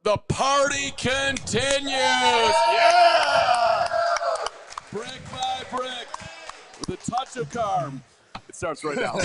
The party continues. Yeah! Brick by brick, with a touch of calm. It starts right now.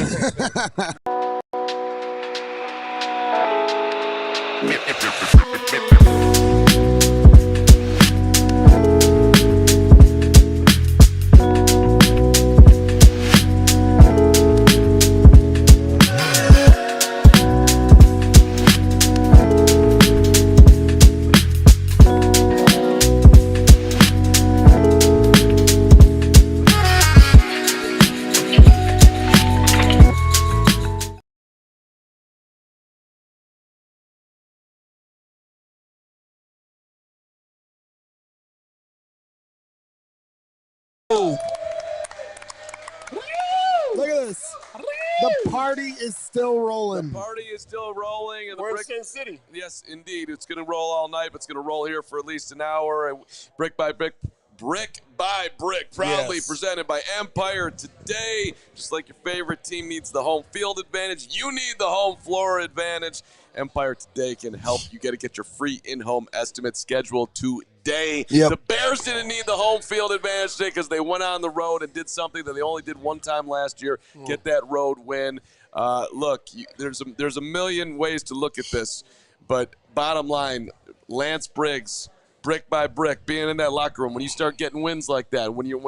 Look at this. The party is still rolling. The party is still rolling. And We're in Sin City. Yes, indeed. It's going to roll all night, but it's going to roll here for at least an hour. Brick by brick, proudly presented by Empire today. Just like your favorite team needs the home field advantage, you need the home floor advantage. Empire today can help you get your free in-home estimate scheduled today. Yep. The Bears didn't need the home field advantage today because they went on the road and did something that they only did one time last year, get that road win. Look, there's a million ways to look at this, but bottom line, Lance Briggs, brick by brick, being in that locker room, when you start getting wins like that, when you're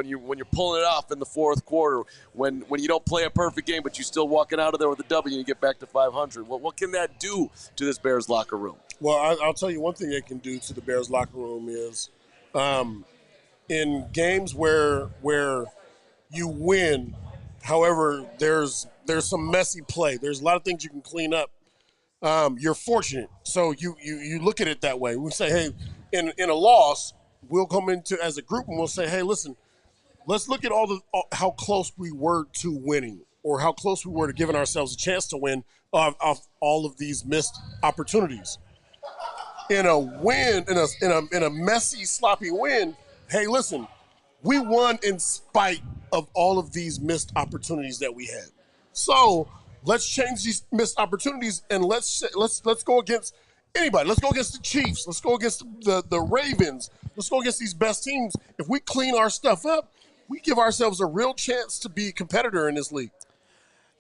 pulling it off in the fourth quarter, when you don't play a perfect game but you're still walking out of there with a W and you get back to 500, what can that do to this Bears locker room? Well, I'll tell you one thing it can do to the Bears locker room is in games where you win, however, there's some messy play. There's a lot of things you can clean up. You're fortunate. So you look at it that way. We say, hey, in a loss, we'll come into as a group and we'll say, hey, listen, let's look at how close we were to winning, or how close we were to giving ourselves a chance to win off all of these missed opportunities. In a win, in a messy, sloppy win, hey, listen, we won in spite of all of these missed opportunities that we had. So let's change these missed opportunities and let's go against anybody. Let's go against the Chiefs. Let's go against the Ravens. Let's go against these best teams. If we clean our stuff up, we give ourselves a real chance to be a competitor in this league.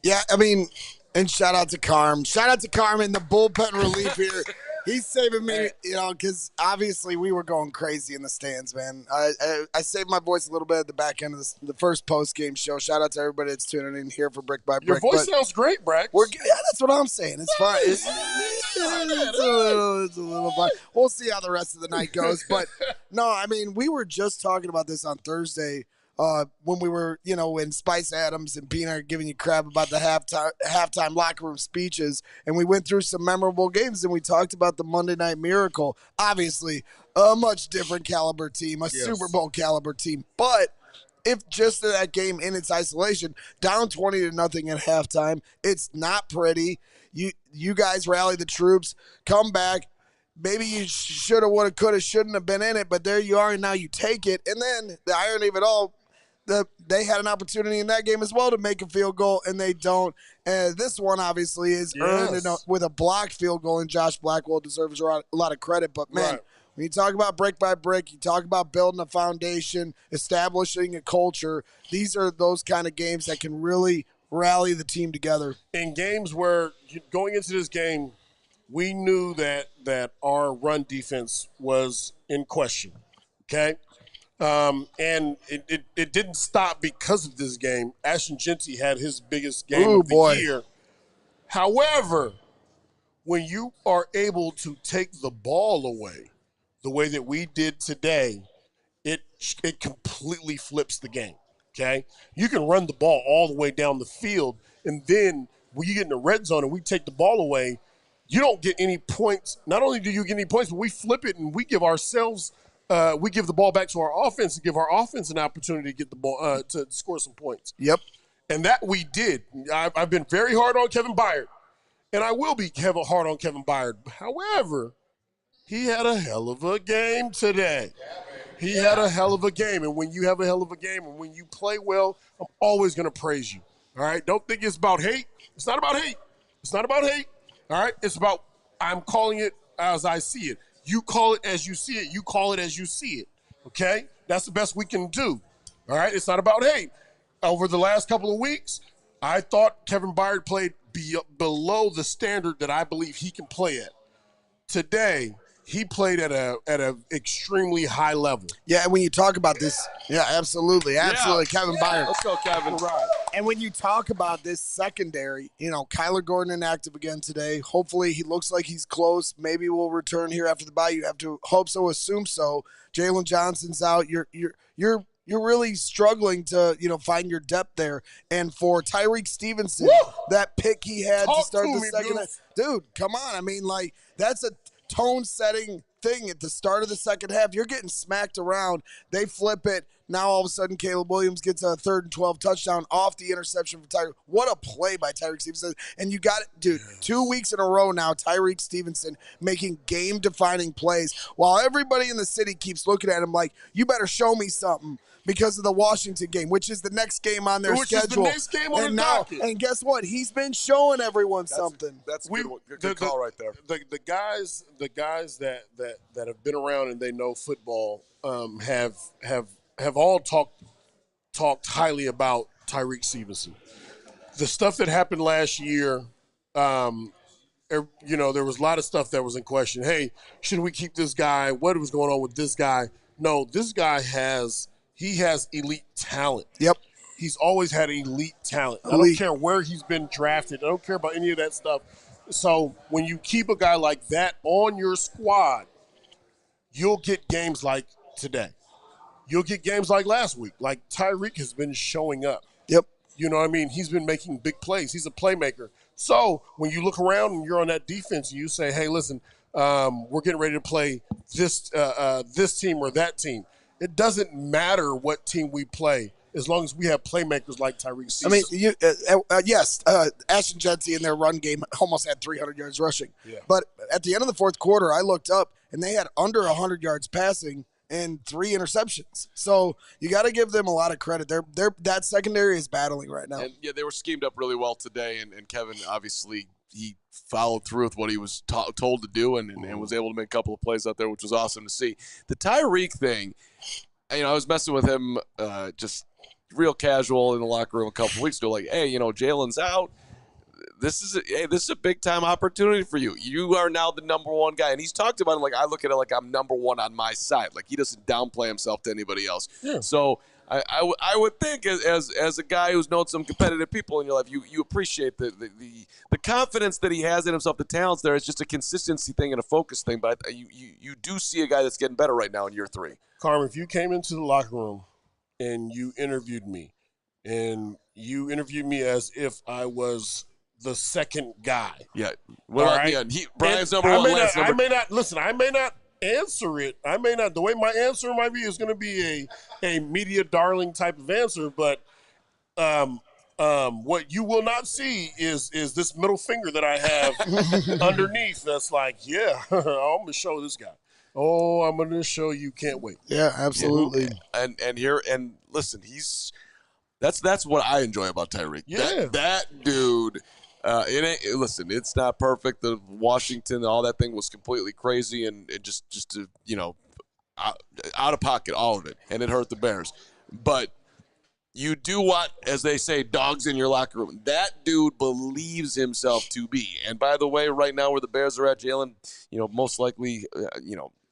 Yeah, I mean, and shout out to Carm. Shout out to Carm in the bullpen relief here. He's saving me, because obviously we were going crazy in the stands, man. I saved my voice a little bit at the back end of the first post-game show. Shout out to everybody that's tuning in here for Brick by Brick. Your voice sounds great, Brax. That's what I'm saying. It's fine. It's a little fun. We'll see how the rest of the night goes. But, no, I mean, we were just talking about this on Thursday when we were, when Spice Adams and Peanut are giving you crap about the halftime locker room speeches, and we went through some memorable games, and we talked about the Monday Night Miracle. Obviously, a much different caliber team, a Super Bowl caliber team. But if just that game in its isolation, down 20-0 at halftime, it's not pretty. You guys rally the troops, come back. Maybe you shoulda, woulda, coulda, shouldn't have been in it, but there you are, and now you take it. And then the irony of it all, they had an opportunity in that game as well to make a field goal, and they don't. And this one obviously is earned with a blocked field goal, and Josh Blackwell deserves a lot of credit. But, man, when you talk about brick by brick, you talk about building a foundation, establishing a culture, these are those kind of games that can really rally the team together. In games where going into this game, we knew that our run defense was in question, okay? And it didn't stop because of this game. Ashton Jeanty had his biggest game of the year. However, when you are able to take the ball away the way that we did today, it completely flips the game, okay? You can run the ball all the way down the field, and then when you get in the red zone and we take the ball away, you don't get any points. Not only do you get any points, but we flip it and we give ourselves we give the ball back to our offense and give our offense an opportunity to get the ball to score some points. Yep. And that we did. I've been very hard on Kevin Byard, and I will be hard on Kevin Byard. However, he had a hell of a game today. He had a hell of a game, and when you have a hell of a game and when you play well, I'm always going to praise you. All right? Don't think it's about hate. It's not about hate. It's not about hate. All right? It's about I'm calling it as I see it. You call it as you see it. You call it as you see it. Okay? That's the best we can do. All right? It's not about hate. Over the last couple of weeks, I thought Kevin Byard played below the standard that I believe he can play at. Today, he played at a extremely high level. Yeah, and when you talk about this, yeah, absolutely, Kevin Byard. Let's go, Kevin. Right. And when you talk about this secondary, Kyler Gordon inactive again today. Hopefully, he looks like he's close. Maybe we'll return here after the bye. You have to hope so, assume so. Jalen Johnson's out. You're really struggling to find your depth there. And for Tyreek Stevenson, that pick he had to start the second half, dude, come on. I mean, like, that's a tone-setting thing at the start of the second half. You're getting smacked around. They flip it. Now all of a sudden Caleb Williams gets a 3rd and 12 touchdown off the interception from Tyreek. What a play by Tyreek Stevenson. And you got it, dude, 2 weeks in a row now, Tyreek Stevenson making game-defining plays while everybody in the city keeps looking at him like, you better show me something because of the Washington game, which is the next game on their schedule. Is the next game on the docket. And guess what? He's been showing everyone something. That's a good call right there. The guys that have been around and they know football have all talked highly about Tyreek Stevenson. The stuff that happened last year, there was a lot of stuff that was in question. Hey, should we keep this guy? What was going on with this guy? No, this guy has elite talent. Yep. He's always had elite talent. I don't care where he's been drafted. I don't care about any of that stuff. So when you keep a guy like that on your squad, you'll get games like today. You'll get games like last week. Like Tyreek has been showing up. Yep. You know what I mean? He's been making big plays. He's a playmaker. So when you look around and you're on that defense and you say, hey, listen, we're getting ready to play this team or that team. It doesn't matter what team we play as long as we have playmakers like Tyreek Stevenson. I mean, Ashton Jetsy in their run game almost had 300 yards rushing. Yeah. But at the end of the fourth quarter, I looked up, and they had under 100 yards passing and 3 interceptions. So you got to give them a lot of credit. That secondary is battling right now. And, yeah, they were schemed up really well today, and Kevin, obviously, he followed through with what he was told to do and was able to make a couple of plays out there, which was awesome to see. The Tyreek thing, I was messing with him just real casual in the locker room a couple of weeks ago, like, hey, Jalen's out. This is a big time opportunity for you. You are now the number one guy. And he's talked about it like, I look at it like I'm number one on my side. Like, he doesn't downplay himself to anybody else. Yeah. So I would think as a guy who's known some competitive people in your life, you appreciate the confidence that he has in himself, the talents there. It's just a consistency thing and a focus thing. But you do see a guy that's getting better right now in year 3. Carmen, if you came into the locker room and you interviewed me, and you interviewed me as if I was the second guy. Yeah. Well, right? Yeah. Brian's number one. I may not answer it. The way my answer might be is going to be a media darling type of answer, but what you will not see is this middle finger that I have underneath that's like, yeah, I'm going to show this guy. Oh, I'm going to show you. Can't wait. Yeah, absolutely. And listen, that's what I enjoy about Tyreek. Yeah. That dude. Listen, it's not perfect. The Washington, all that thing was completely crazy and just out of pocket, all of it, and it hurt the Bears. But you do want, as they say, dogs in your locker room. That dude believes himself to be. And by the way, right now where the Bears are at, Jalen, most likely,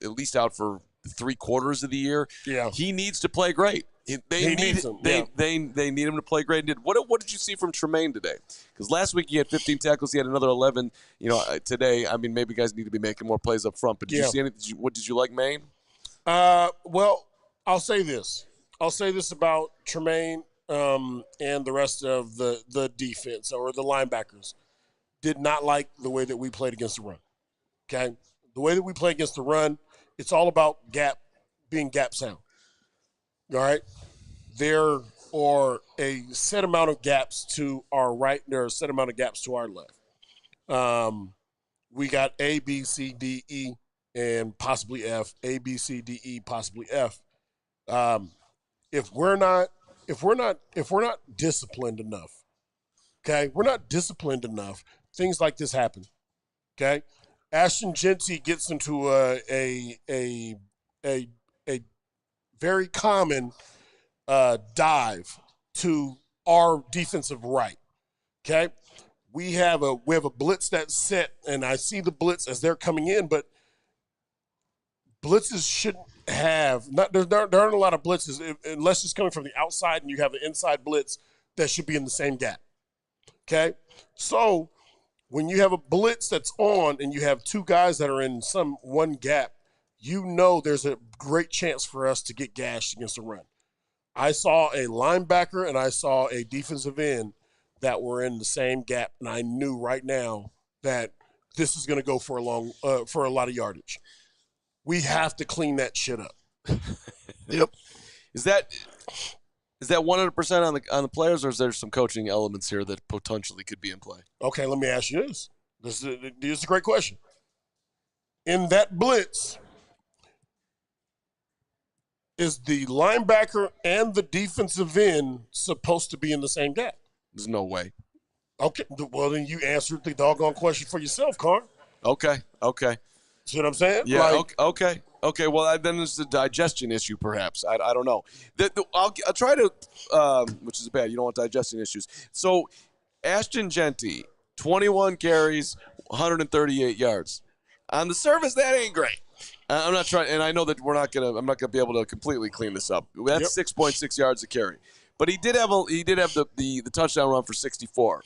at least out for 3/4 of the year. Yeah, he needs to play great. They need him. They need him to play great. What did you see from Tremaine today? Because last week he had 15 tackles. He had another 11. Today, I mean, maybe guys need to be making more plays up front. But did you see anything? What did you like, Maine? Well, I'll say this. About Tremaine and the rest of the defense or the linebackers. Did not like the way that we played against the run. Okay, the way that we play against the run, it's all about being gap sound. All right, there are a set amount of gaps to our right. There are a set amount of gaps to our left. We got A, B, C, D, E, and possibly F. A, B, C, D, E, possibly F. If we're not disciplined enough, okay, things like this happen. Okay, Ashton Genty gets into a very common dive to our defensive right. Okay, we have a blitz that's set, and I see the blitz as they're coming in, but blitzes shouldn't have there aren't a lot of blitzes unless it's coming from the outside and you have an inside blitz that should be in the same gap. Okay, so when you have a blitz that's on and you have two guys that are in some one gap, you know there's a great chance for us to get gashed against the run. I saw a linebacker and I saw a defensive end that were in the same gap, and I knew right now that this is going to go for a lot of yardage. We have to clean that shit up. Yep. Is that 100% on the players, or is there some coaching elements here that potentially could be in play? Okay, let me ask you this. This is a great question. In that blitz, is the linebacker and the defensive end supposed to be in the same gap? There's no way. Okay, well, then you answered the doggone question for yourself, Carr. Okay. See what I'm saying? Yeah, okay. Well, then there's the digestion issue, perhaps. I don't know. I'll try to, which is bad. You don't want digestion issues. So, Ashton Genty, 21 carries, 138 yards. On the surface, that ain't great. I'm not trying, and I know that I'm not gonna be able to completely clean this up. That's 6.6 yards a carry. But he did have the touchdown run for 64,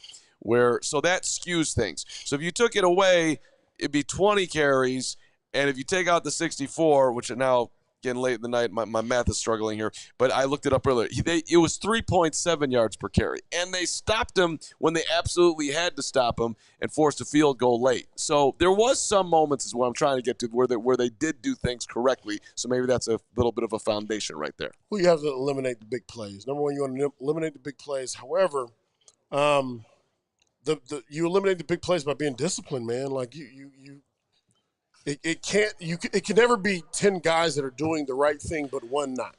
so that skews things. So if you took it away, it'd be 20 carries, and if you take out the 64, which are now getting late in the night, my math is struggling here, but I looked it up earlier. It was 3.7 yards per carry, and they stopped him when they absolutely had to stop him and forced a field goal late. So there was some moments, is what I'm trying to get to, where they did do things correctly. So maybe that's a little bit of a foundation right there. Well, you have to eliminate the big plays. Number one, you want to eliminate the big plays. However, you eliminate the big plays by being disciplined, man. Like it can never be 10 guys that are doing the right thing, but one not.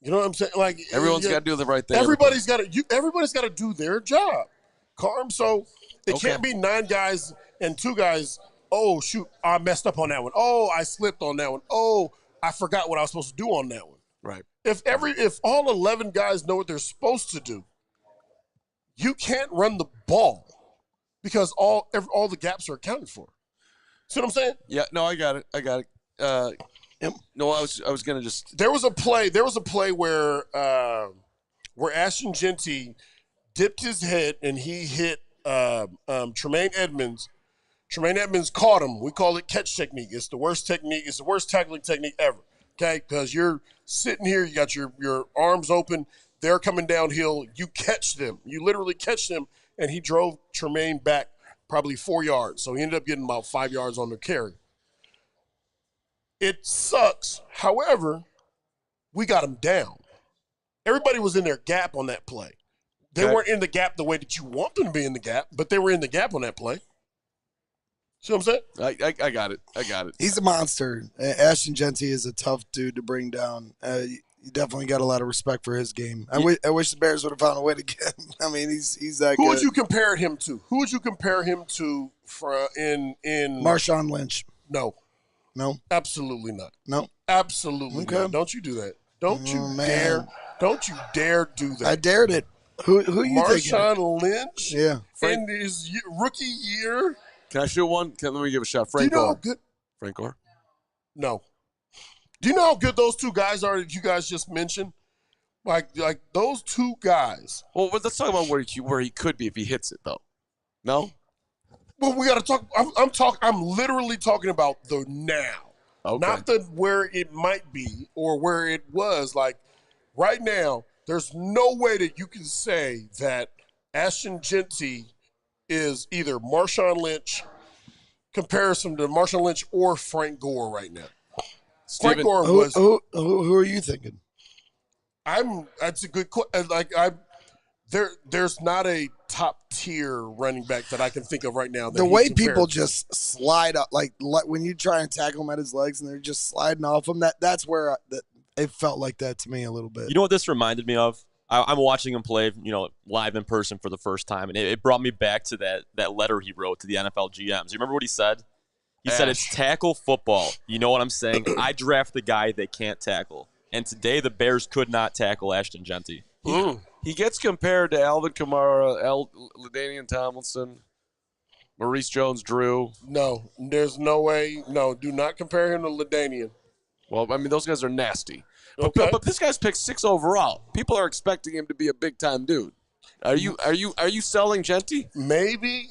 You know what I'm saying? Like everyone's got to do the right thing. Everybody's got to do their job, Carm. So it can't be 9 guys and 2 guys. Oh shoot, I messed up on that one. Oh, I slipped on that one. Oh, I forgot what I was supposed to do on that one. Right. If all 11 guys know what they're supposed to do, you can't run the ball because all the gaps are accounted for. See what I'm saying? Yeah. No, I got it. No, I was gonna just. There was a play where Ashton Genty dipped his head and he hit Tremaine Edmonds. Tremaine Edmonds caught him. We call it catch technique. It's the worst technique. It's the worst tackling technique ever. Okay, because you're sitting here, you got your arms open. They're coming downhill. You catch them. You literally catch them, and he drove Tremaine back probably 4 yards. So he ended up getting about 5 yards on the carry. It sucks. However, we got him down. Everybody was in their gap on that play. They weren't in the gap the way that you want them to be in the gap, but they were in the gap on that play. See what I'm saying? I got it. He's a monster. Ashton Genty is a tough dude to bring down. You definitely got a lot of respect for his game. I wish the Bears would have found a way to get him. I mean, he's that good. Who would you compare him to? In Marshawn Lynch? No, absolutely not. No, absolutely not. Don't you do that? Don't you dare do that. I dared it. Who you thinking? Marshawn Lynch? Yeah. In his rookie year? Can I shoot one? Let me give a shot. Frank Gore. Frank Gore? No. Do you know how good those two guys are that you guys just mentioned? Like those two guys. Well, let's talk about where he could be if he hits it, though. No? Well, we got to talk. I'm literally talking about the now, not the where it might be or where it was. Like right now, there's no way that you can say that Ashton Genty is either Marshawn Lynch, comparison to Marshawn Lynch or Frank Gore right now. Steven, Frank Gore was. Who are you thinking? That's a good question. There's not a top tier running back that I can think of right now. The way people just slide up, like when you try and tackle him at his legs and they're just sliding off him, that's where it felt like that to me a little bit. You know what this reminded me of? I'm watching him play, live in person for the first time, and it brought me back to that letter he wrote to the NFL GMs. You remember what he said? He said, "It's tackle football. You know what I'm saying? I draft the guy they can't tackle." And today the Bears could not tackle Ashton Genty. He gets compared to Alvin Kamara, LaDainian Tomlinson, Maurice Jones-Drew. No, there's no way. No, do not compare him to LaDainian. Well, I mean, those guys are nasty. Okay. But this guy's picked 6 overall. People are expecting him to be a big-time dude. Are you selling Genty? Maybe,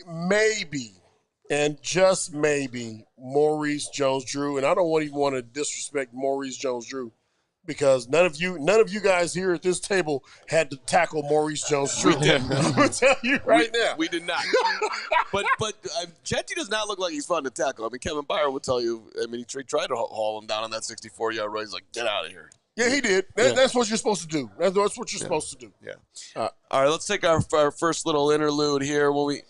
and just maybe Maurice Jones-Drew. And I don't even want to disrespect Maurice Jones-Drew, because none of you guys here at this table had to tackle Maurice Jones-Drew. I'm going to tell you right now. We did not. but Genty does not look like he's fun to tackle. I mean, Kevin Byard would tell you, he tried to haul him down on that 64-yard run. He's like, get out of here. Yeah, he did. That's what you're supposed to do. That's what you're supposed to do. Yeah. All right, let's take our first little interlude here. What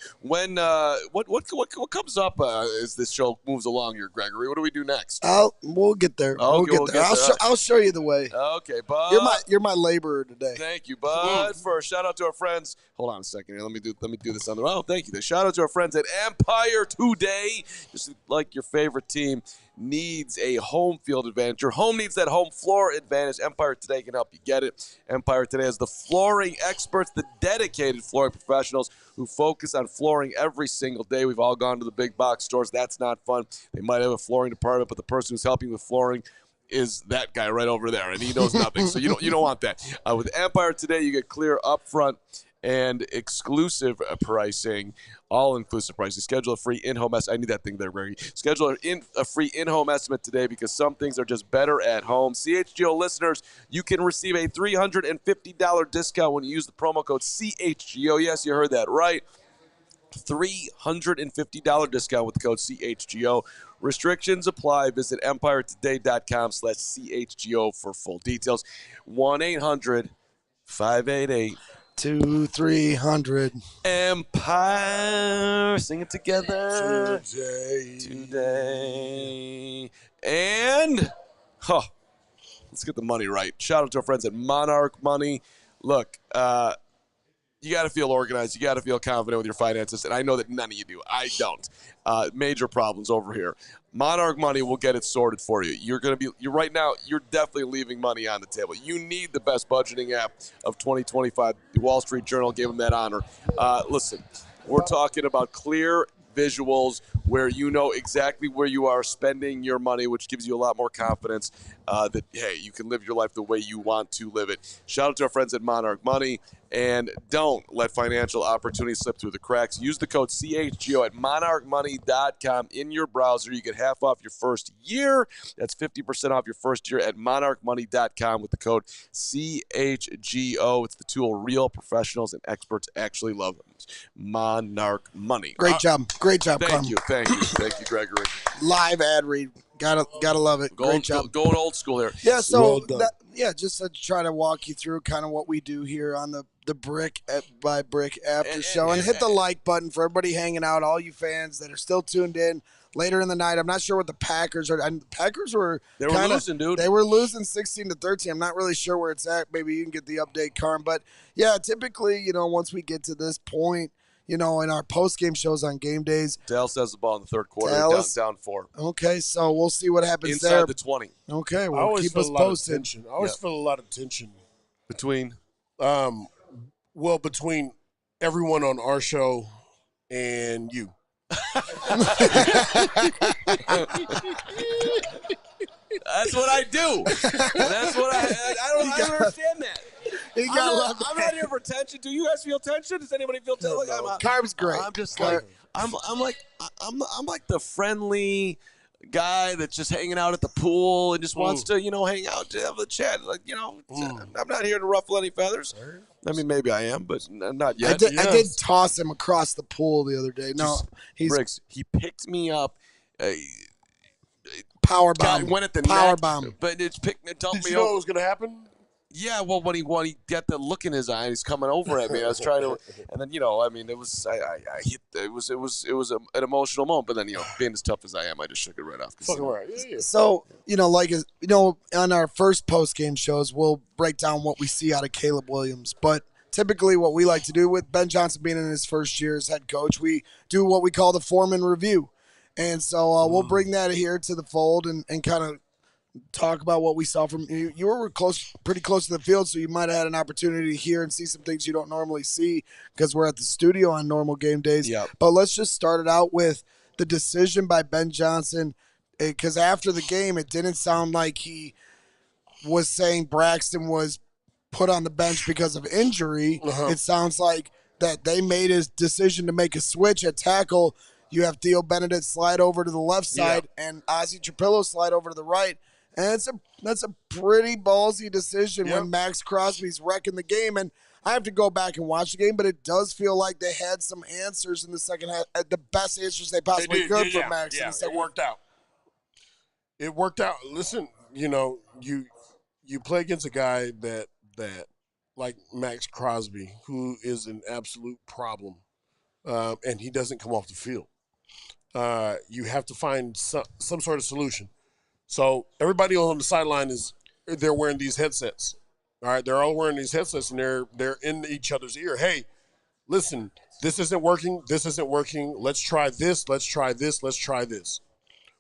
comes up as this show moves along here, Gregory? What do we do next? We'll get there. Okay, we'll get there. I'll show you the way. Okay, Bud. You're my laborer today. Thank you, Bud. First, shout out to our friends. Hold on a second here. Let me do this on the. Oh, thank you. Shout out to our friends at Empire Today. Just like your favorite team needs a home field advantage. Your home needs that home floor advantage. Empire Today can help you get it. Empire Today has the flooring experts, the dedicated flooring professionals who focus on flooring every single day. We've all gone to the big box stores. That's not fun. They might have a flooring department, but the person who's helping with flooring is that guy right over there, and he knows nothing. So you don't want that. With Empire Today, you get clear upfront and exclusive pricing, all-inclusive pricing. Schedule a free in-home estimate. I need that thing there, Greg. Schedule a free in-home estimate today, because some things are just better at home. CHGO listeners, you can receive a $350 discount when you use the promo code CHGO. Yes, you heard that right. $350 discount with the code CHGO. Restrictions apply. Visit empiretoday.com/CHGO for full details. 1-800-588 2-300 Empire. Sing it together. Today. And let's get the money right. Shout out to our friends at Monarch Money. Look, you got to feel organized. You got to feel confident with your finances, and I know that none of you do. I don't. Major problems over here. Monarch Money will get it sorted for you. You're right now, you're definitely leaving money on the table. You need the best budgeting app of 2025. The Wall Street Journal gave them that honor. Listen, we're talking about clear visuals where you know exactly where you are spending your money, which gives you a lot more confidence that, hey, you can live your life the way you want to live it. Shout out to our friends at Monarch Money, and don't let financial opportunities slip through the cracks. Use the code CHGO at monarchmoney.com in your browser. You get half off your first year. That's 50% off your first year at monarchmoney.com with the code CHGO. It's the tool real professionals and experts actually love. Monarch Money. Great job, Thank Carm. you, Gregory. Live ad read. Gotta love it. Great job. Going old school here. Yeah, so Well just to try to walk you through kind of what we do here on the Brick by Brick Aftershow, and hit the like button for everybody hanging out, all you fans that are still tuned in later in the night. I'm not sure what the Packers are. And the Packers were losing, dude. They were losing 16-13. I'm not really sure where it's at. Maybe you can get the update, Carm. But yeah, typically, once we get to this point, in our post-game shows on game days. Dallas has the ball in the third quarter, down 4. Okay, so we'll see what happens Inside there. the 20. Okay, well, keep us posted. I always feel a lot of tension. Between? Between everyone on our show and you. That's what I do. That's what I don't understand that. I'm not here for tension. Do you guys feel tension? Does anybody feel tension? Carb's great. I'm just like I'm like the friendly guy that's just hanging out at the pool and just wants to hang out, to have a chat. I'm not here to ruffle any feathers. I mean, maybe I am, but not yet. I did toss him across the pool the other day. No, Briggs. He picked me up. Power bomb. Went at the power neck, bomb. but it's picked. It dumped Did me you know over. what was going to happen? Yeah, well, when he got that look in his eye, he's coming over at me. I was trying to, and then I mean, it was I hit it was an emotional moment. But then being as tough as I am, I just shook it right off. Fucking right. Yeah. So on our first post game shows, we'll break down what we see out of Caleb Williams. But typically, what we like to do with Ben Johnson being in his first year as head coach, we do what we call the foreman review, and so we'll bring that here to the fold and kind of talk about what we saw from you. You were pretty close to the field, so you might have had an opportunity to hear and see some things you don't normally see because we're at the studio on normal game days. Yep. But let's just start it out with the decision by Ben Johnson, because after the game, it didn't sound like he was saying Braxton was put on the bench because of injury. It sounds like that they made his decision to make a switch at tackle. You have Theo Benedict slide over to the left side and Ozzie Trapillo slide over to the right. And that's a pretty ballsy decision when Max Crosby's wrecking the game. And I have to go back and watch the game, but it does feel like they had some answers in the second half, the best answers they possibly could for Max. Yeah, it worked out. It worked out. Listen, you play against a guy that like Max Crosby, who is an absolute problem, and he doesn't come off the field. You have to find some sort of solution. So everybody on the sideline they're wearing these headsets. All right, they're all wearing these headsets, and they're in each other's ear. Hey, listen, this isn't working. This isn't working. Let's try this. Let's try this. Let's try this.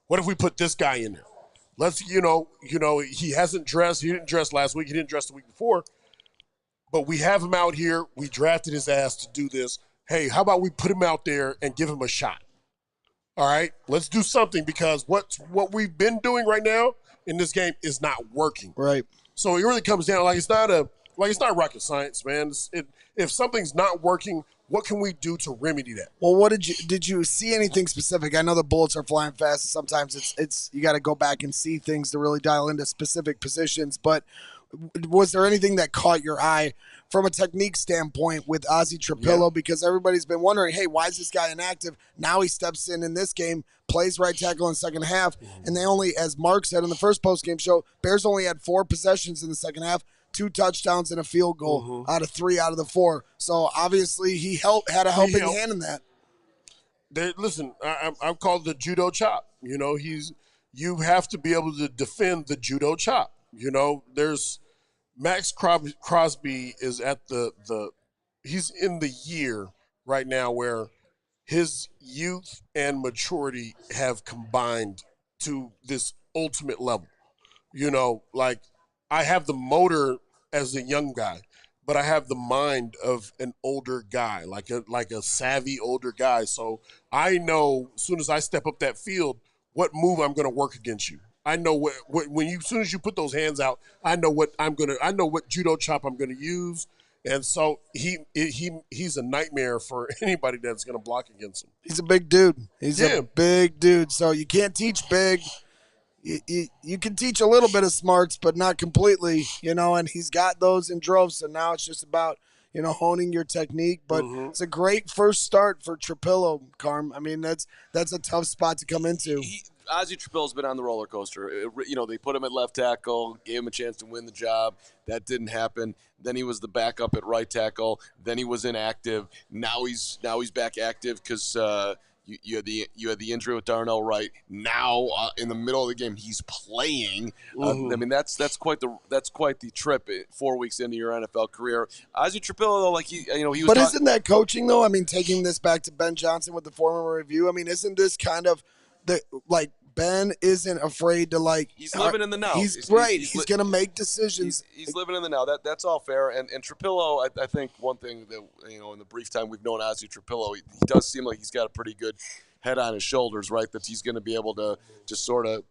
What if we put this guy in there? Let's, he hasn't dressed. He didn't dress last week. He didn't dress the week before. But we have him out here. We drafted his ass to do this. Hey, how about we put him out there and give him a shot? All right, let's do something because what we've been doing right now in this game is not working. Right. So it really comes down it's not rocket science, man. If something's not working, what can we do to remedy that? Well, what did you see anything specific? I know the bullets are flying fast. Sometimes it's you got to go back and see things to really dial into specific positions. But was there anything that caught your eye from a technique standpoint with Ozzie Trapillo? Because everybody's been wondering, hey, why is this guy inactive? Now he steps in this game, plays right tackle in the second half, and they only, as Mark said in the first post-game show, Bears only had 4 possessions in the second half, 2 touchdowns and a field goal out of 3 out of the 4. So obviously he had a helping hand in that. Listen, I'm called the judo chop. You have to be able to defend the judo chop. There's Max Crosby is at he's in the year right now where his youth and maturity have combined to this ultimate level. Like I have the motor as a young guy, but I have the mind of an older guy, like a savvy older guy. So I know as soon as I step up that field, what move I'm going to work against you. I know as soon as you put those hands out, I know what judo chop I'm going to use. And so he's a nightmare for anybody that's going to block against him. He's a big dude. He's a big dude. So you can't teach big. You can teach a little bit of smarts, but not completely, and he's got those in droves. So now it's just about, honing your technique. But it's a great first start for Trapillo, Carm. I mean, that's a tough spot to come into. Ozzie Trapillo's been on the roller coaster. They put him at left tackle, gave him a chance to win the job. That didn't happen. Then he was the backup at right tackle. Then he was inactive. Now he's back active because you had the injury with Darnell Wright. Now in the middle of the game, he's playing. I mean, that's quite the trip. 4 weeks into your NFL career, Ozzie Trapillo, though, he was. But isn't that coaching though? I mean, taking this back to Ben Johnson with the former review. I mean, isn't this kind of Ben isn't afraid to He's living in the now. He's right. He's going to make decisions. He's living in the now. That's all fair. And Trapillo, I think one thing that in the brief time we've known Ozzie Trapillo, he does seem like he's got a pretty good head on his shoulders, right? That he's going to be able to just sort of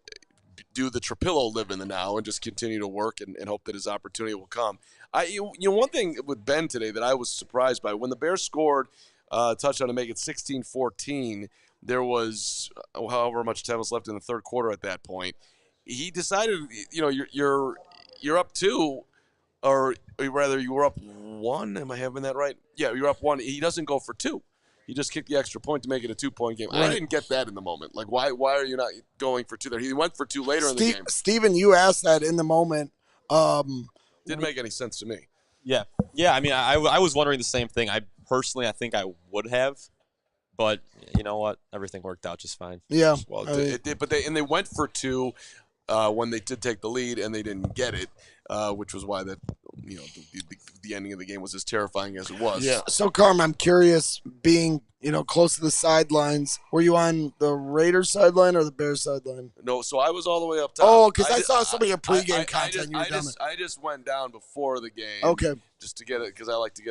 do the Trapillo live in the now and just continue to work and hope that his opportunity will come. One thing with Ben today that I was surprised by, when the Bears scored a touchdown to make it 16-14. There was however much time was left in the third quarter at that point. He decided, you're up 2, or rather you were up 1. Am I having that right? Yeah, you're up 1. He doesn't go for 2. He just kicked the extra point to make it a 2-point game. Right. I didn't get that in the moment. Why are you not going for 2 there? He went for 2 later in the game. Steven, you asked that in the moment. Didn't make any sense to me. Yeah. I mean, I was wondering the same thing. I think I would have, but you know what? Everything worked out just fine. Yeah. Well, it did, but they went for 2 when they did take the lead, and they didn't get it, which was why the ending of the game was as terrifying as it was. Yeah. So, Carm, I'm curious, being close to the sidelines, were you on the Raiders sideline or the Bears sideline? No, so I was all the way up top. Oh, because I saw some of your pregame content. I just went down before the game. Okay. Just to get it, because I like to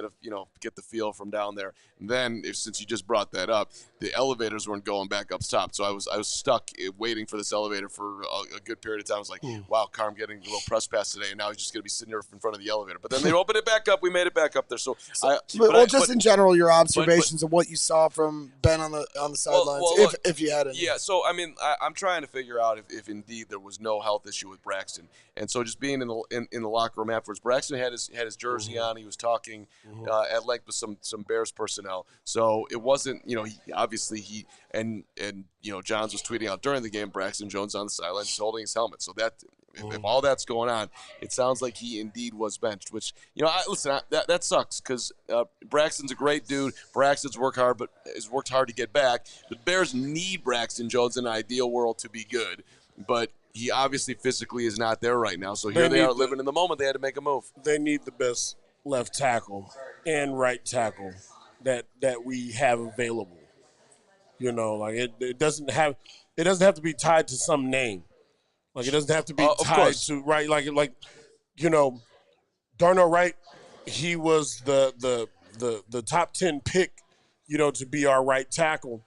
get the feel from down there. And then, since you just brought that up, the elevators weren't going back up top, so I was stuck waiting for this elevator for a good period of time. I was like, wow, Carm getting a little press pass today, and now he's just going to be sitting there in front of the elevator. But then they opened it back up. We made it back up there. So, in general, your observations of what you saw from Ben on the sidelines, if you had any. Yeah. So I mean, I'm trying to figure out if indeed there was no health issue with Braxton, and so just being in the locker room afterwards, Braxton had his jersey on. He was talking at length with some Bears personnel. So it wasn't, and Johns was tweeting out during the game, Braxton Jones on the sideline, just holding his helmet. So that if all that's going on, it sounds like he indeed was benched. Which that sucks because Braxton's a great dude. Braxton's worked hard to get back. The Bears need Braxton Jones in an ideal world to be good, but he obviously physically is not there right now. So here they are living in the moment. They had to make a move. They need the best left tackle and right tackle that we have available. It doesn't have to be tied to some name. Like, it doesn't have to be tied to right. Darnell Wright, he was the top 10 pick, to be our right tackle,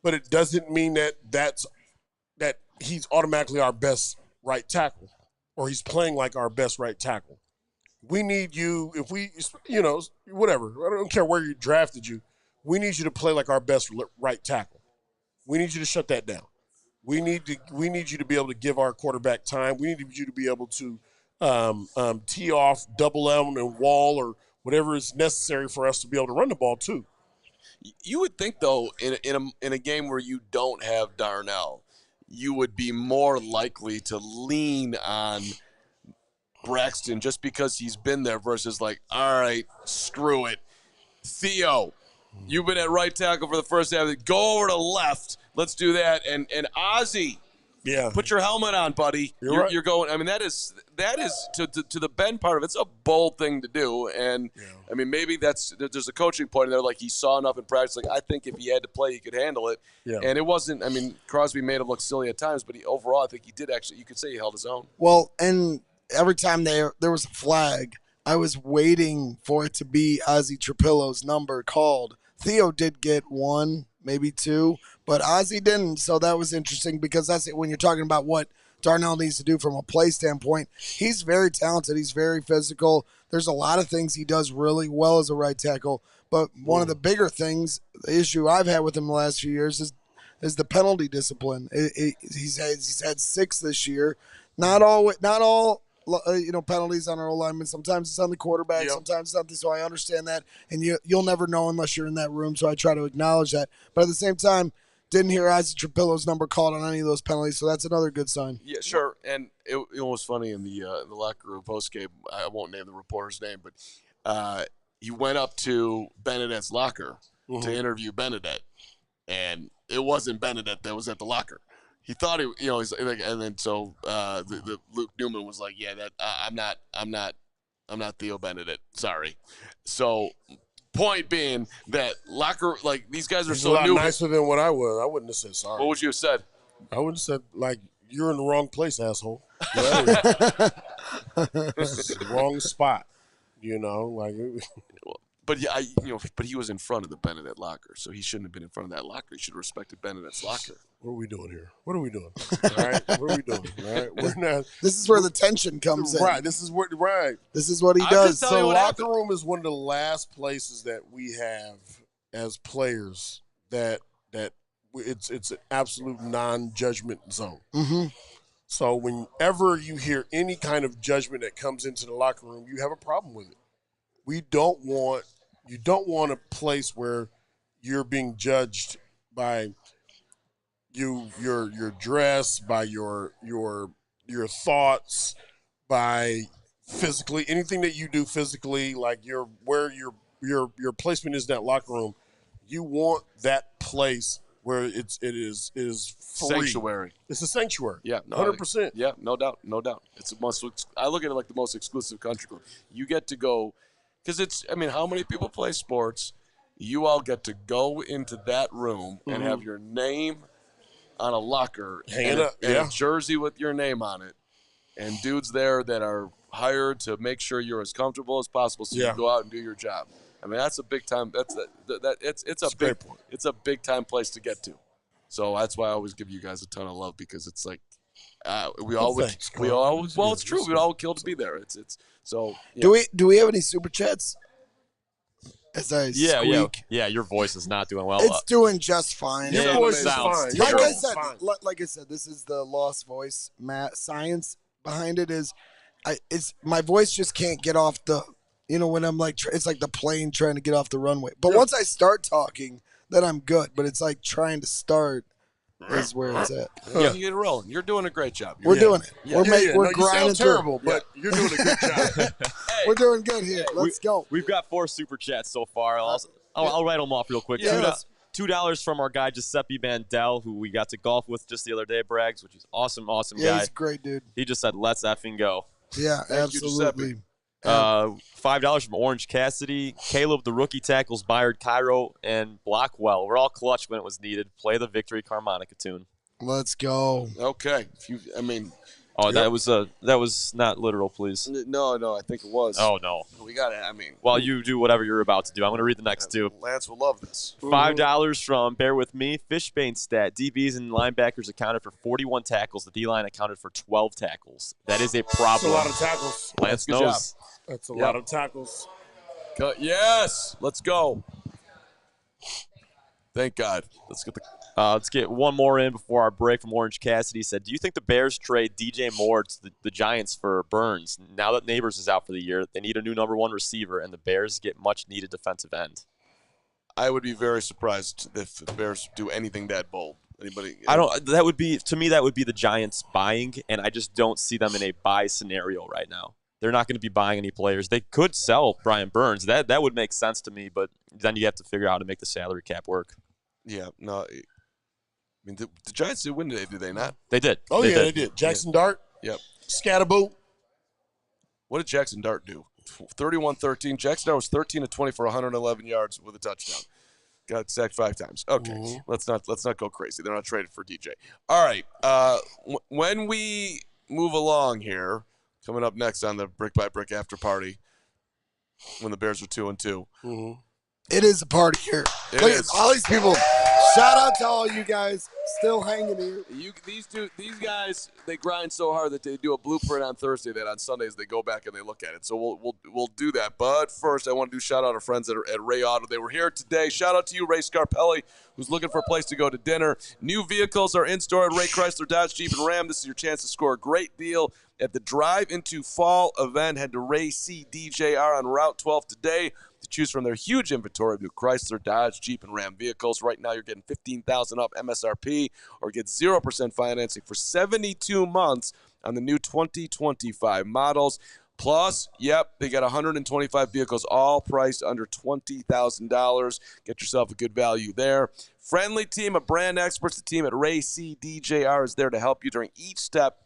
but it doesn't mean that he's automatically our best right tackle, or he's playing like our best right tackle. We need you, if we, whatever. I don't care where you drafted you. We need you to play like our best right tackle. We need you to shut that down. We need you to be able to give our quarterback time. We need you to be able to tee off, double M, and wall, or whatever is necessary for us to be able to run the ball too. You would think, though, in a game where you don't have Darnell, you would be more likely to lean on Braxton just because he's been there versus all right, screw it. Theo, you've been at right tackle for the first half. Go over to left. Let's do that. And Ozzie, put your helmet on, buddy. You're going. I mean, that is to the Ben part of it. It's a bold thing to do. And I mean, maybe there's a coaching point in there. Like, he saw enough in practice. Like, I think if he had to play, he could handle it. Yeah. And it wasn't. I mean, Crosby made him look silly at times, but overall, I think he did actually. You could say he held his own. Well, and every time there was a flag, I was waiting for it to be Ozzie Trapillo's number called. Theo did get 1, maybe 2, but Ozzie didn't. So that was interesting because that's it. When you're talking about what Darnell needs to do from a play standpoint, he's very talented. He's very physical. There's a lot of things he does really well as a right tackle. But one of the bigger things, the issue I've had with him the last few years is the penalty discipline. He's had 6 this year. Not all penalties on our linemen. Sometimes it's on the quarterback. Sometimes it's not. So I understand that, and you'll never know unless you're in that room. So I try to acknowledge that. But at the same time, didn't hear Ozzie Trapillo's number called on any of those penalties. So that's another good sign. Yeah, sure. And it was funny in the locker room post game. I won't name the reporter's name, but he went up to Benedette's locker to interview Benedette, and it wasn't Benedette that was at the locker. He thought he's like, and then so the Luke Newman was like, yeah, that I'm not Theo Benedict, sorry. So point being that locker, like, these guys are He's so a lot new. nicer than what I was. I wouldn't have said sorry. What would you have said? I would have said, like, you're in the wrong place, asshole. This is the wrong spot. But but he was in front of the Benedict locker, so he shouldn't have been in front of that locker. He should have respected Benedict's locker. What are we doing here? What are we doing? All right, what are we doing? All right, we're not. This is where the tension comes in. Right. This is what he does. So locker room is one of the last places that we have as players that it's an absolute non-judgment zone. Mm-hmm. So whenever you hear any kind of judgment that comes into the locker room, you have a problem with it. You don't want a place where you're being judged by your dress, by your thoughts, by physically, anything that you do physically, like where your placement is in that locker room, you want that place where it is free. Sanctuary. It's a sanctuary. Yeah, 100%. Yeah, no doubt, no doubt. It's a must. I look at it like the most exclusive country club. You get to go, because it's. I mean, how many people play sports? You all get to go into that room and have your name on a locker and a jersey with your name on it, and dudes there that are hired to make sure you're as comfortable as possible, so you can go out and do your job. I mean, that's a big time. It's a big time place to get to. So that's why I always give you guys a ton of love, because it's like well, it's true. We'd all kill to be there. It's so. Yeah. Do we have any super chats? As I squeak. Yeah. Your voice is not doing well. It's doing just fine. Your voice is fine. Like I said, this is the lost voice. Science behind it is, my voice just can't get off the. You know, when I'm like, it's like the plane trying to get off the runway. But once I start talking, then I'm good. But it's like trying to start is where it's at. You can get it rolling. You're doing a great job. We're doing it. Yeah. We're grinding you sound terrible, but you're doing a good job. We're doing good here. Let's go. We've got 4 super chats so far. I'll write them off real quick. Yeah. $2 from our guy Giuseppe Mandel, who we got to golf with just the other day, Braggs, which is awesome guy. Yeah, he's a great dude. He just said, let's effing go. Yeah, absolutely. $5 from Orange Cassidy. Caleb, the rookie tackles Byard, Cairo, and Blockwell. We're all clutch when it was needed. Play the Victory Harmonica tune. Let's go. Okay. That was not literal, please. No, I think it was. Oh, no. We got it. Well, you do whatever you're about to do. I'm going to read the next two. Lance will love this. $5 from Bear With Me. Fishbane stat. DBs and linebackers accounted for 41 tackles. The D-line accounted for 12 tackles. That is a problem. That's a lot of tackles. Lance knows. That's a lot of tackles. Yes. Let's go. Thank God. Let's get one more in before our break from Orange Cassidy. He said, do you think the Bears trade DJ Moore to the Giants for Burns? Now that Neighbors is out for the year, they need a new number 1 receiver, and the Bears get much-needed defensive end. I would be very surprised if the Bears do anything that bold. Anybody? That would be the Giants buying, and I just don't see them in a buy scenario right now. They're not going to be buying any players. They could sell Brian Burns. That would make sense to me, but then you have to figure out how to make the salary cap work. Yeah, no. I mean, the Giants did win today, did they not? They did. Oh, they did. Jackson Dart. Yep. Scatterbo. What did Jackson Dart do? 31-13. Jackson Dart was 13 of 20 for 111 yards with a touchdown. Got sacked 5 times. Okay, let's not go crazy. They're not traded for DJ. All right. When we move along here, coming up next on the Brick by Brick after party, when the Bears are 2-2. It is a party here. Look at all these people. Shout out to all you guys still hanging here. These guys, they grind so hard that they do a blueprint on Thursday that on Sundays they go back and they look at it. So we'll do that. But first, I want to do shout out to friends at Ray Auto. They were here today. Shout out to you, Ray Scarpelli, who's looking for a place to go to dinner. New vehicles are in store at Ray Chrysler, Dodge, Jeep, and Ram. This is your chance to score a great deal at the Drive Into Fall event. Head to Ray CDJR on Route 12 today to choose from their huge inventory of new Chrysler, Dodge, Jeep, and Ram vehicles. Right now, you're getting $15,000 off MSRP or get 0% financing for 72 months on the new 2025 models. Plus, they got 125 vehicles, all priced under $20,000. Get yourself a good value there. Friendly team of brand experts, the team at Ray CDJR is there to help you during each step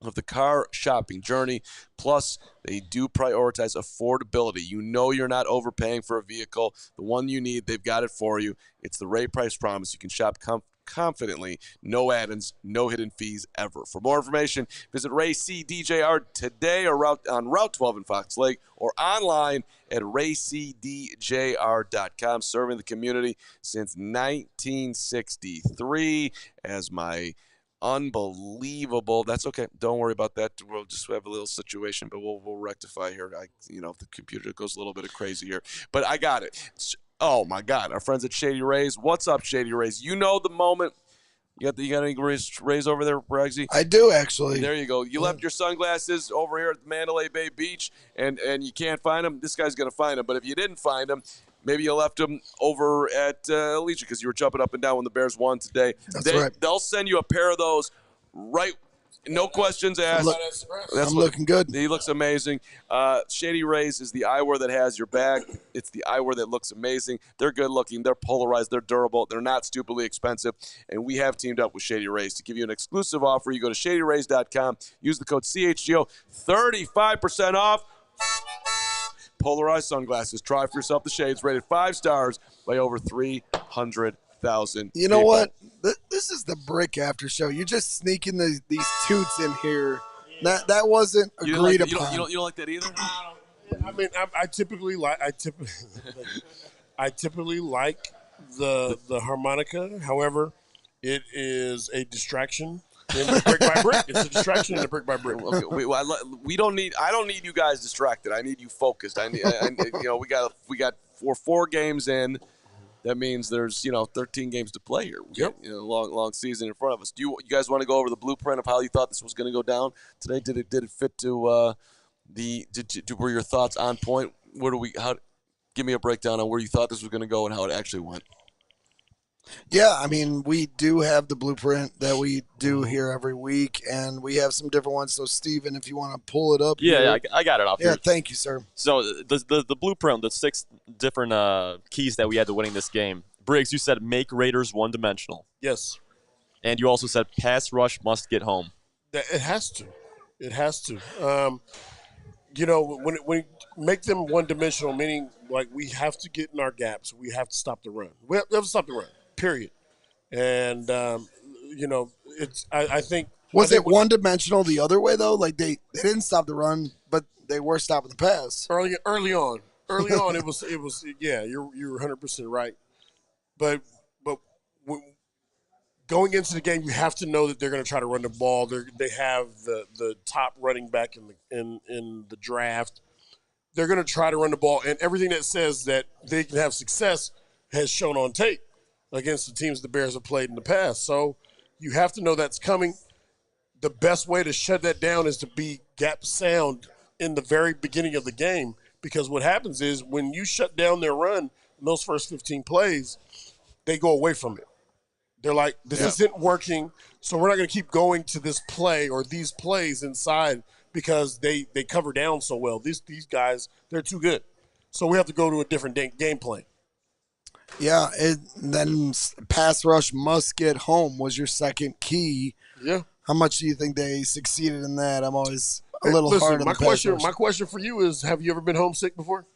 of the car shopping journey. Plus, they do prioritize affordability. You know you're not overpaying for a vehicle. The one you need, they've got it for you. It's the Ray Price Promise. You can shop confidently. No add-ins, no hidden fees ever. For more information, visit Ray CDJR today or on Route 12 in Fox Lake or online at raycdjr.com. Serving the community since 1963 as my unbelievable. That's okay. Don't worry about that. We'll just have a little situation, but we'll rectify here. If the computer goes a little bit crazy here, but I got it. Oh my God, our friends at Shady Rays. What's up, Shady Rays? You know the moment. You got any Rays over there, Braggsy? I do, actually. There you go. You left your sunglasses over here at the Mandelay Bay Beach, and you can't find them. This guy's gonna find them. But if you didn't find them, maybe you left them over at ALLCITY because you were jumping up and down when the Bears won today. That's right. They'll send you a pair of those right No questions asked. I'm looking good. He looks amazing. Shady Rays is the eyewear that has your back. It's the eyewear that looks amazing. They're good looking. They're polarized. They're durable. They're not stupidly expensive. And we have teamed up with Shady Rays to give you an exclusive offer. You go to shadyrays.com. Use the code CHGO. 35% off. Polarized sunglasses. Try for yourself the shades. Rated 5 stars by over 300,000 You know people. what? This is the Brick Aftershow. You're just sneaking these toots in here. That wasn't agreed upon. You don't like that either? I mean, I typically like the harmonica. However, it is a distraction in the Brick by Brick. It's a distraction in the Brick by Brick. Okay, we don't need. I don't need you guys distracted. I need you focused. I need. We got 4 games in. That means there's 13 games to play here. Yep. Long season in front of us. Do you guys want to go over the blueprint of how you thought this was going to go down today? Did it fit to were your thoughts on point? Give me a breakdown on where you thought this was going to go and how it actually went. Yeah, I mean, we do have the blueprint that we do here every week, and we have some different ones. So, Steven, if you want to pull it up. Yeah, I got it off here. Yeah, thank you, sir. So the blueprint, the 6 different keys that we had to winning this game. Briggs, you said make Raiders one-dimensional. Yes. And you also said pass rush must get home. It has to. It has to. When make them one-dimensional, meaning like we have to get in our gaps. We have to stop the run. We have to stop the run, period. And, it's I think – Was it one-dimensional the other way, though? Like, they didn't stop the run, but they were stopping the pass. Early on, it was yeah, you're 100% right. But going into the game, you have to know that they're going to try to run the ball. They have the top running back in the draft. They're going to try to run the ball, and everything that says that they can have success has shown on tape against the teams the Bears have played in the past. So you have to know that's coming. The best way to shut that down is to be gap sound in the very beginning of the game, because what happens is when you shut down their run in those first 15 plays, they go away from it. They're like, this isn't working, so we're not going to keep going to this play or these plays inside because they cover down so well. These guys, they're too good. So we have to go to a different game plan. Yeah, then pass rush must get home was your second key. Yeah. How much do you think they succeeded in that? I'm always a little hard on the pass rush. My question for you is, have you ever been homesick before?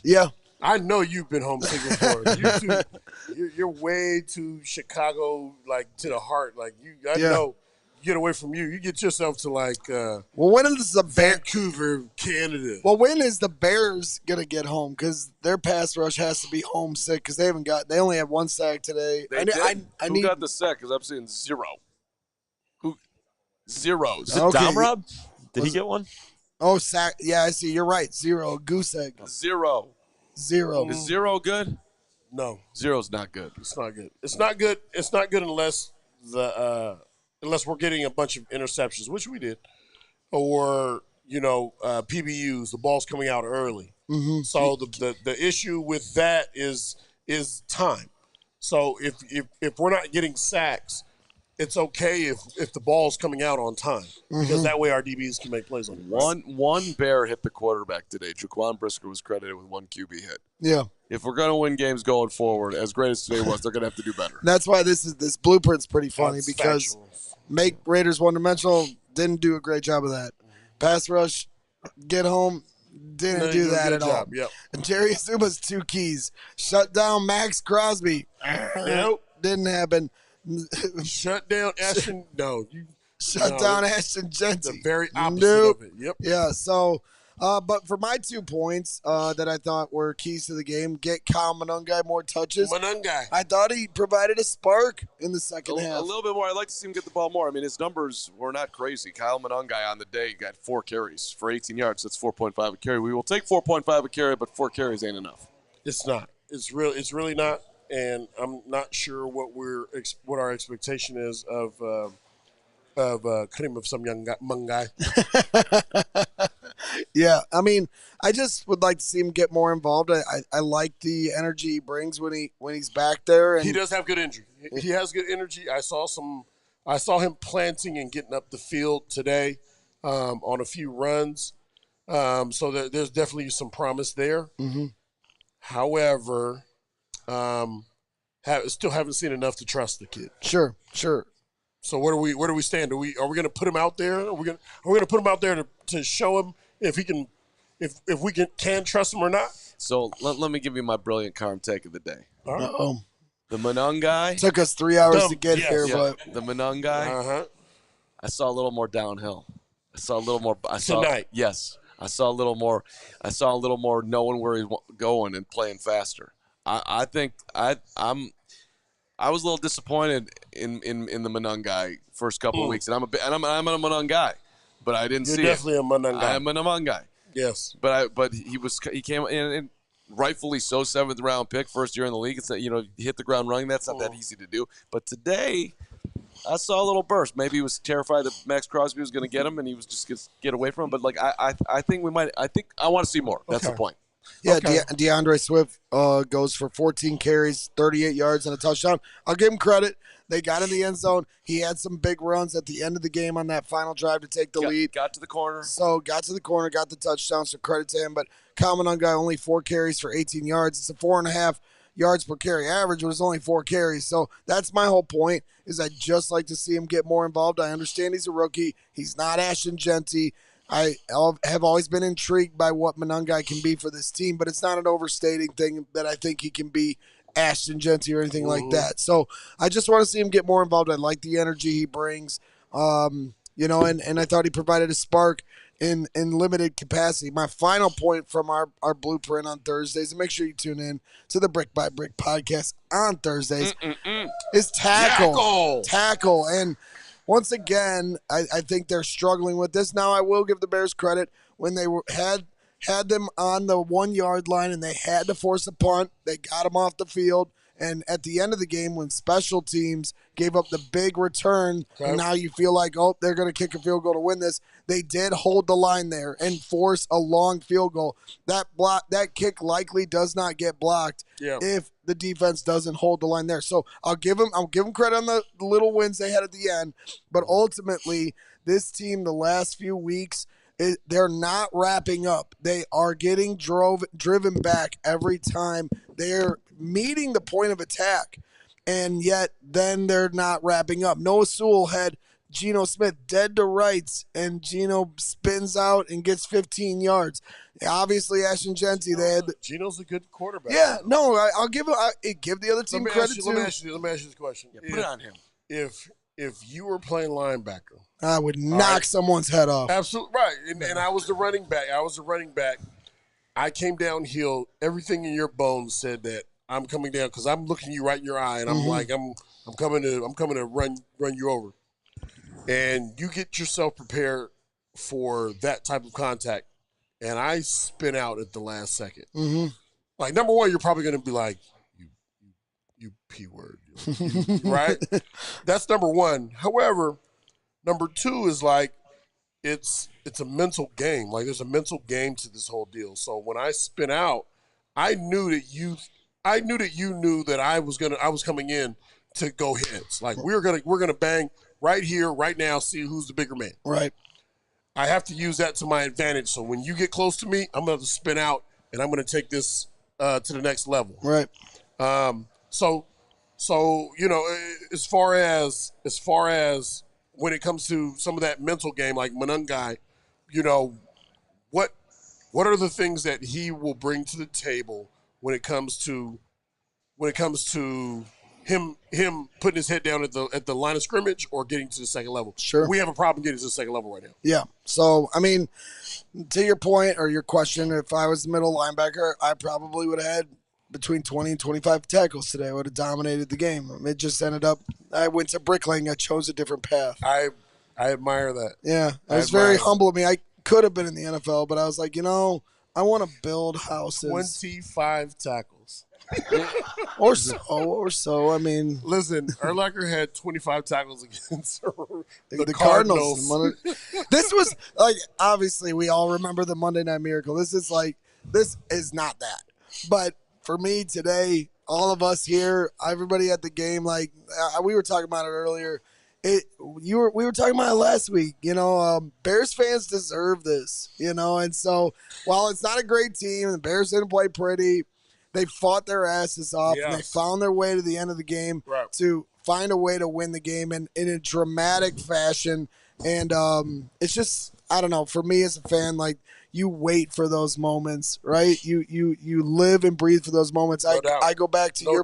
Yeah. I know you've been homesick before. You're way too Chicago, like, to the heart. Like, I know. Get away from you. You get yourself to when is the Vancouver, Canada. Well, when is the Bears gonna get home? Because their pass rush has to be homesick because they only have 1 sack today. Who got the sack? Because I'm seeing 0. Zeros. Is it Domrob? Did he get one? Oh, sack. Yeah, I see. You're right. 0. Goose egg. 0. 0. Is 0 good? No. 0's not good. It's not good. It's not good. It's not good unless unless we're getting a bunch of interceptions, which we did, or PBUs, the ball's coming out early. Mm-hmm. So the issue with that is time. So if we're not getting sacks, it's okay if the ball's coming out on time, because that way our DBs can make plays on it. One Bear hit the quarterback today. Jaquan Brisker was credited with 1 QB hit. Yeah. If we're going to win games going forward, as great as today was, they're going to have to do better. That's why this blueprint's pretty funny, because factual. Make Raiders one-dimensional, didn't do a great job of that. Pass rush, get home, didn't do that at all. Yep. And Jerry Azuma's 2 keys. Shut down Max Crosby. Nope. Didn't happen. Shut down Ashton. Shut down Ashton Genty. The very opposite of it. Yep. Yeah, so, but for my 2 points that I thought were keys to the game, get Kyle Monungai more touches. I thought he provided a spark in the second half. A little bit more. I'd like to see him get the ball more. I mean, his numbers were not crazy. Kyle Monungai on the day got 4 carries for 18 yards. That's 4.5 a carry. We will take 4.5 a carry, but 4 carries ain't enough. It's not. It's really not. And I'm not sure what our expectation is of Kareem of some young guy. Yeah, I mean, I just would like to see him get more involved. I like the energy he brings when he's back there. And he does have good energy. He has good energy. I saw some I saw him planting and getting up the field today on a few runs. So there's definitely some promise there. Mm-hmm. However, still haven't seen enough to trust the kid. Sure. So where do we stand? Are we going to put him out there? Are we going to put him out there to show him if he can, if we can trust him or not? So let me give you my brilliant Carm take of the day. Uh-oh. The Manung guy. Took us 3 hours to get here, Yeah, but the Manung guy. I saw a little more downhill. I saw a little more. Tonight. Yes, I saw a little more. I saw a little more knowing where he's going and playing faster. I think I was a little disappointed in the Manung guy first couple of weeks, and I'm a Manung guy, but I didn't see it. You're definitely a Manung guy. I'm a Manung guy. Yes, but he came in and rightfully so, 7th round pick, first year in the league. It's hit the ground running. That's not that easy to do. But today, I saw a little burst. Maybe he was terrified that Max Crosby was going to get him, and he was just going to get away from him. But I think we might. I want to see more. That's the point. Yeah, Okay. DeAndre Swift goes for 14 carries, 38 yards, and a touchdown. I'll give him credit. They got in the end zone. He had some big runs at the end of the game on that final drive to take the lead. Got to the corner. So got to the corner, got the touchdown, so credit to him. But Manung guy only 4 carries for 18 yards. It's a 4.5 yards per carry average, but it's only 4 carries. So that's my whole point, is I'd just like to see him get more involved. I understand he's a rookie. He's not Ashton Genty. I have always been intrigued by what Manungai can be for this team, but it's not an overstating thing that I think he can be Ashton Genty or anything like that. So I just want to see him get more involved. I like the energy he brings, and I thought he provided a spark in limited capacity. My final point from our blueprint on Thursdays, and make sure you tune in to the Brick by Brick podcast on Thursdays, is tackle. And once again, I think they're struggling with this. Now, I will give the Bears credit when they had them on the 1 yard line and they had to force a punt. They got them off the field. And at the end of the game, when special teams gave up the big return, and now you feel like, they're going to kick a field goal to win this, they did hold the line there and force a long field goal. That kick likely does not get blocked if the defense doesn't hold the line there. So I'll give them credit on the little wins they had at the end, but ultimately this team the last few weeks, they're not wrapping up. They are getting driven back every time. They're meeting the point of attack, and yet then they're not wrapping up. Noah Sewell had Geno Smith dead to rights, and Geno spins out and gets 15 yards. Obviously, Ashton Genty, Geno's a good quarterback. Yeah, no, I'll give the other team credit too. Let me ask you this question. Yeah, put it on him. If you were playing linebacker, I would knock someone's head off. Absolutely right. And I was the running back. I came downhill. Everything in your bones said that I'm coming down because I'm looking you right in your eye, and I'm like, I'm coming to run you over. And you get yourself prepared for that type of contact, and I spin out at the last second. Mm-hmm. Like, number one, you're probably going to be like, you P word, right? That's number one. However, number two is like, it's a mental game. Like, there's a mental game to this whole deal. So when I spin out, I knew that you knew that I was coming in to go heads. Like, we're gonna bang right here, right now, see who's the bigger man. Right. I have to use that to my advantage. So when you get close to me, I'm going to spin out, and I'm going to take this to the next level. Right. So as far as when it comes to some of that mental game, like Manungai, what are the things that he will bring to the table when it comes to him putting his head down at the line of scrimmage or getting to the second level? Sure. We have a problem getting to the second level right now. Yeah. So, I mean, to your point or your question, if I was the middle linebacker, I probably would have had between 20 and 25 tackles today. I would have dominated the game. It just ended up, I went to bricklaying. I chose a different path. I admire that. Yeah. It was very humble of me. I could have been in the NFL, but I was like, I want to build houses. 25 tackles. or so. I mean, listen, Urlacher had 25 tackles against the Cardinals. This was like, obviously, we all remember the Monday Night Miracle. This is not that. But for me today, all of us here, everybody at the game, like we were talking about it earlier, we were talking about it last week. Bears fans deserve this. And so while it's not a great team, the Bears didn't play pretty. They fought their asses off, and they found their way to the end of the game to find a way to win the game in a dramatic fashion. And it's just, I don't know, for me as a fan, like, you wait for those moments, right? You live and breathe for those moments. I go back to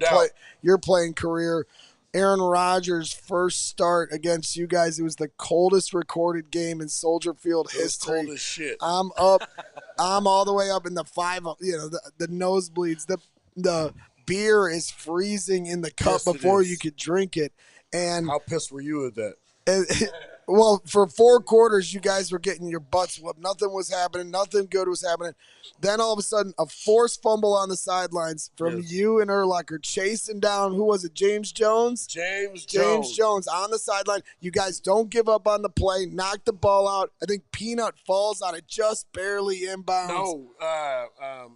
your playing career. Aaron Rodgers' first start against you guys, it was the coldest recorded game in Soldier Field history. Cold as shit. I'm all the way up in the the nosebleeds. The beer is freezing in the cup before you could drink it. And how pissed were you at that? Well, for 4 quarters, you guys were getting your butts whooped. Nothing was happening. Nothing good was happening. Then all of a sudden, a forced fumble on the sidelines from you and Urlacher chasing down, who was it, James Jones? James Jones on the sideline. You guys don't give up on the play. Knock the ball out. I think Peanut falls on it just barely inbounds. No,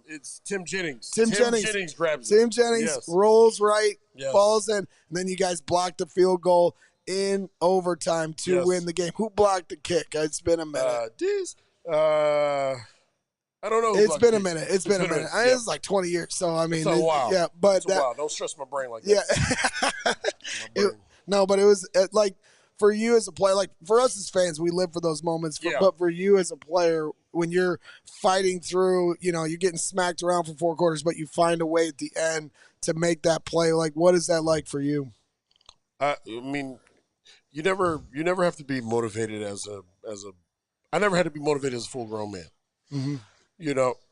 it's Tim Jennings. Tim Jennings grabs it. Tim Jennings rolls right, falls in, and then you guys block the field goal in overtime to win the game. Who blocked the kick? It's been a minute. I don't know. It's been a minute. It's been a minute. It's like 20 years. So, I mean, it's a while. Yeah, but it's a while. Don't stress my brain like that. Yeah. But it was like, for you as a player, like for us as fans, we live for those moments. But for you as a player, when you're fighting through, you're getting smacked around for 4 quarters, but you find a way at the end to make that play. Like, what is that like for you? I mean, you never have to be motivated I never had to be motivated as a full grown man. Mm-hmm.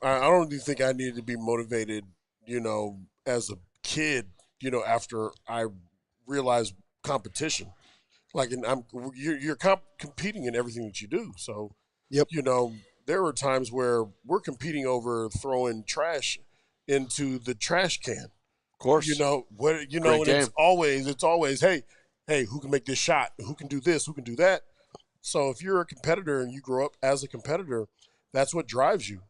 I don't even think I needed to be motivated, as a kid, after I realized competition. Like, you're competing in everything that you do. So, there were times where we're competing over throwing trash into the trash can. Of course. And it's always, hey, who can make this shot? Who can do this? Who can do that? So if you're a competitor and you grow up as a competitor, that's what drives you,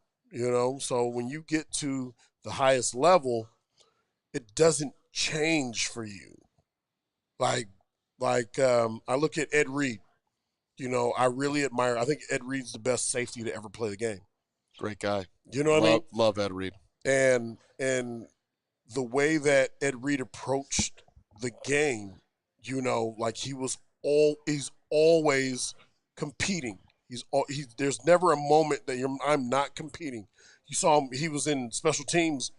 So when you get to the highest level, it doesn't change for you. Like I look at Ed Reed. I really admire. I think Ed Reed's the best safety to ever play the game. Great guy. You know what I mean? Love Ed Reed. And the way that Ed Reed approached the game, like he's always competing. There's never a moment that I'm not competing. You saw him, he was in special teams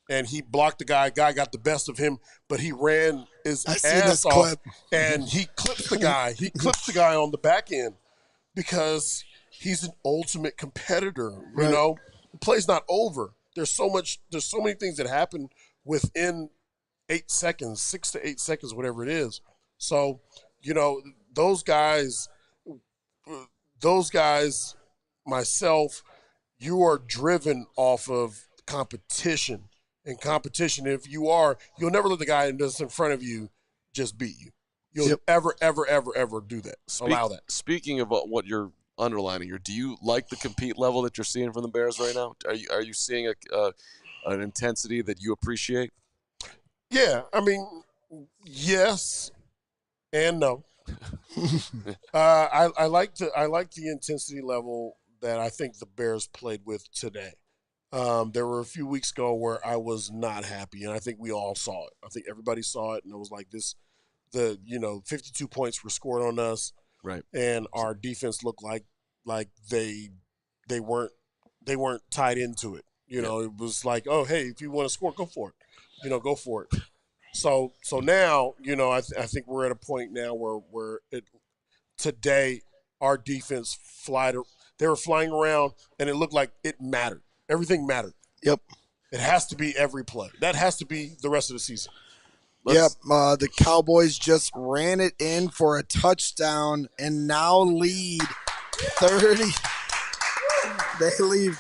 and he blocked the guy. Guy got the best of him, but he ran his ass off and he clips the guy. He clips the guy on the back end because he's an ultimate competitor. The play's not over. There's so many things that happen within 8 seconds, 6 to 8 seconds, whatever it is. So, those guys, myself, you are driven off of competition. And competition, if you'll never let the guy that's in front of you just beat you. You'll ever do that. Allow that. Speaking of what you're underlining here, do you like the compete level that you're seeing from the Bears right now? Are you seeing an intensity that you appreciate? Yeah, I mean, yes and no. I like the intensity level that I think the Bears played with today. There were a few weeks ago where I was not happy, and I think we all saw it. I think everybody saw it, and it was like 52 points were scored on us, right? And our defense looked like they weren't tied into it. It was like, oh, hey, if you want to score, go for it. Go for it. So now, I think we're at a point now where today our defense they were flying around, and it looked like it mattered. Everything mattered. Yep. It has to be every play. That has to be the rest of the season. The Cowboys just ran it in for a touchdown and now lead 30. They lead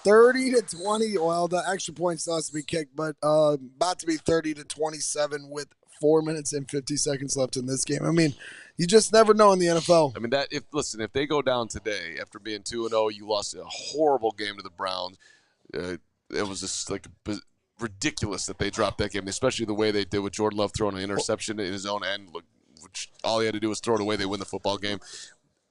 30-20. Well, the extra point still has to be kicked, but about to be 30-27 with 4 minutes and 50 seconds left in this game. I mean, you just never know in the NFL. I mean, if they go down today after being 2-0, you lost a horrible game to the Browns. It was just like ridiculous that they dropped that game, especially the way they did with Jordan Love throwing an interception in his own end. Looked which all he had to do was throw it away. They win the football game.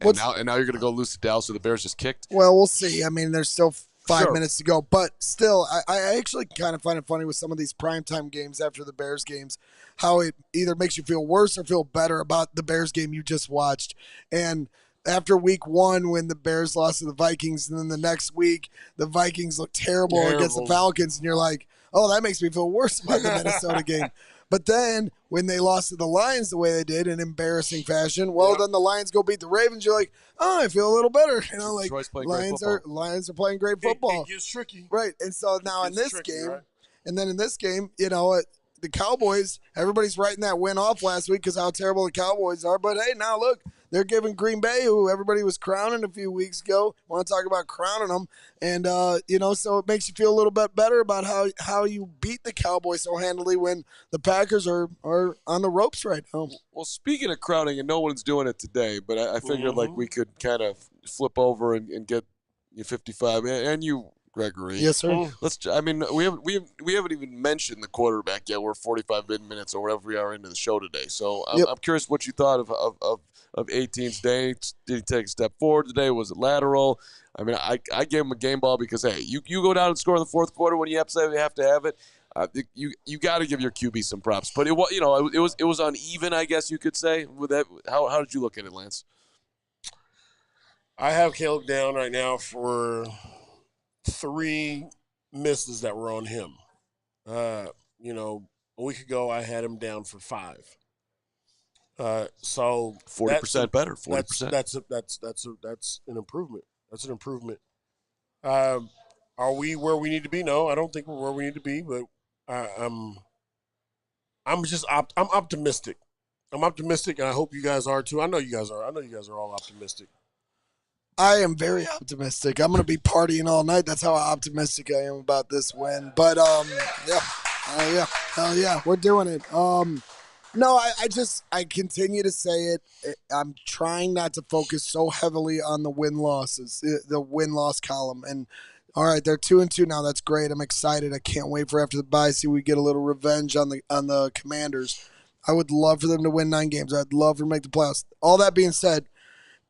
And now you're going to go lose to Dallas, so the Bears just kicked? Well, we'll see. I mean, there's still 5 Sure. minutes to go. But still, I actually kind of find it funny with some of these primetime games after the Bears games, how it either makes you feel worse or feel better about the Bears game you just watched. And after week 1, when the Bears lost to the Vikings, and then the next week, the Vikings look terrible against the Falcons, and you're like, oh, that makes me feel worse about the Minnesota game. But then when they lost to the Lions the way they did in embarrassing fashion, then the Lions go beat the Ravens. You're like, oh, I feel a little better. You know, like Lions are playing great football. It gets tricky. Right. And so now in this tricky, game, right? and then in this game, you know, the Cowboys, everybody's writing that win off last week because how terrible the Cowboys are. But hey, now look, they're giving Green Bay, who everybody was crowning a few weeks ago, want to talk about crowning them. And, you know, so it makes you feel a little bit better about how you beat the Cowboys so handily when the Packers are on the ropes right now. Well, speaking of crowning, and no one's doing it today, but I figured like we could kind of flip over and get you 55 and you, Gregory. Yes, sir. I mean, we haven't even mentioned the quarterback yet. We're 45 minutes or whatever we are into the show today. So I'm curious what you thought of 18's day. Did he take a step forward today? Was it lateral? I mean, I gave him a game ball because hey, you go down and score in the fourth quarter when you absolutely have to have it. You got to give your QB some props. But it was uneven, I guess you could say. With that, how did you look at it, Lance? I have Caleb down right now for 3 misses that were on him. You know, a week ago I had him down for 5. So 40% better. 40%. That's an improvement. That's an improvement. Are we where we need to be? No, I don't think we're where we need to be. But I'm optimistic. I'm optimistic, and I hope you guys are too. I know you guys are. I know you guys are all optimistic. I am very optimistic. I'm going to be partying all night. That's how optimistic I am about this win. But, hell yeah, we're doing it. No, I continue to say it. I'm trying not to focus so heavily on the win-losses, the win-loss column. And, all right, they're 2-2 now. That's great. I'm excited. I can't wait for after the bye, see we get a little revenge on the Commanders. I would love for them to win 9 games. I'd love for them to make the playoffs. All that being said,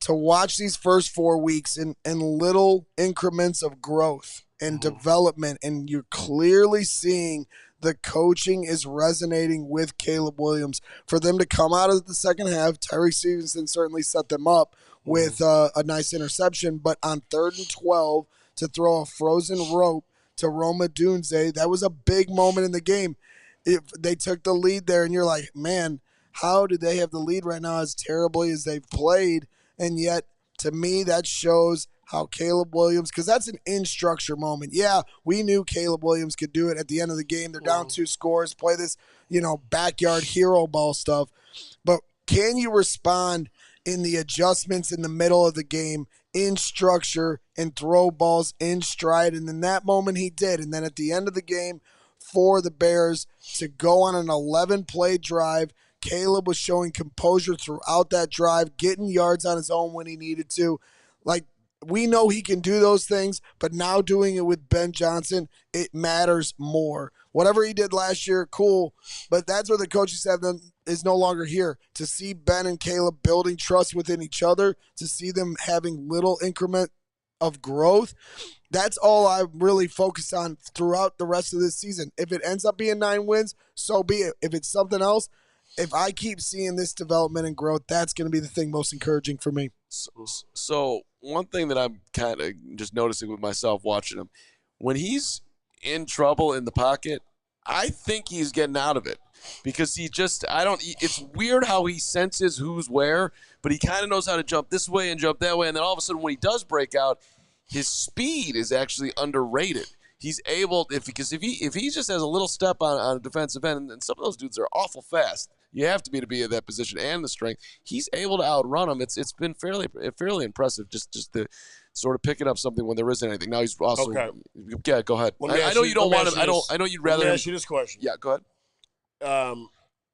to watch these first 4 weeks in little increments of growth and development, and you're clearly seeing the coaching is resonating with Caleb Williams. For them to come out of the second half, Tyreek Stevenson certainly set them up with a nice interception, but on 3rd and 12 to throw a frozen rope to Roma Dunze, that was a big moment in the game. If they took the lead there, and you're like, man, how do they have the lead right now as terribly as they've played? And yet, to me, that shows how Caleb Williams, because that's an in-structure moment. Yeah, we knew Caleb Williams could do it at the end of the game. They're down 2 scores, play this, backyard hero ball stuff. But can you respond in the adjustments in the middle of the game, in structure, and throw balls in stride? And in that moment, he did. And then at the end of the game, for the Bears to go on an 11-play drive, Caleb was showing composure throughout that drive, getting yards on his own when he needed to. Like, we know he can do those things, but now doing it with Ben Johnson, it matters more. Whatever he did last year, cool, but that's where the coaching staff is no longer here. To see Ben and Caleb building trust within each other, to see them having little increment of growth, that's all I really focus on throughout the rest of this season. If it ends up being 9 wins, so be it. If it's something else, if I keep seeing this development and growth, that's going to be the thing most encouraging for me. So one thing that I'm kind of just noticing with myself watching him, when he's in trouble in the pocket, I think he's getting out of it because it's weird how he senses who's where, but he kind of knows how to jump this way and jump that way. And then all of a sudden when he does break out, his speed is actually underrated. He's able, because if he just has a little step on a defensive end, and some of those dudes are awful fast. You have to be in that position and the strength. He's able to outrun them. It's been fairly impressive. Just to sort of picking up something when there isn't anything. Now he's also yeah. Go ahead. I know you don't want him. I know you'd rather. Let me ask you this question. Yeah, go ahead.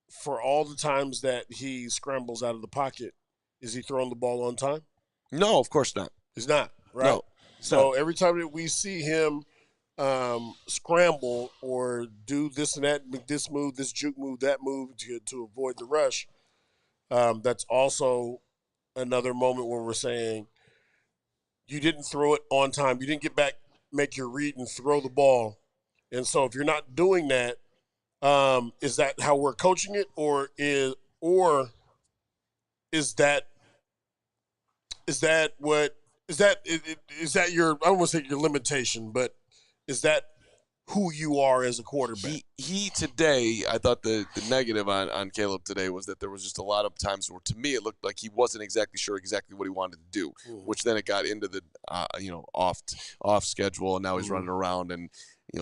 For all the times that he scrambles out of the pocket, is he throwing the ball on time? No, of course not. He's not. Right. No. So every time that we see him scramble or do this and that, make this move, this juke move, that move to avoid the rush, That's also another moment where we're saying you didn't throw it on time. You didn't get back, make your read, and throw the ball. And so if you're not doing that, is that how we're coaching it, or is that your, I don't want to say your limitation, but is that who you are as a quarterback? He today, I thought the negative on Caleb today was that there was just a lot of times where, to me, it looked like he wasn't exactly sure exactly what he wanted to do, which then it got into the off schedule, and now he's running around, and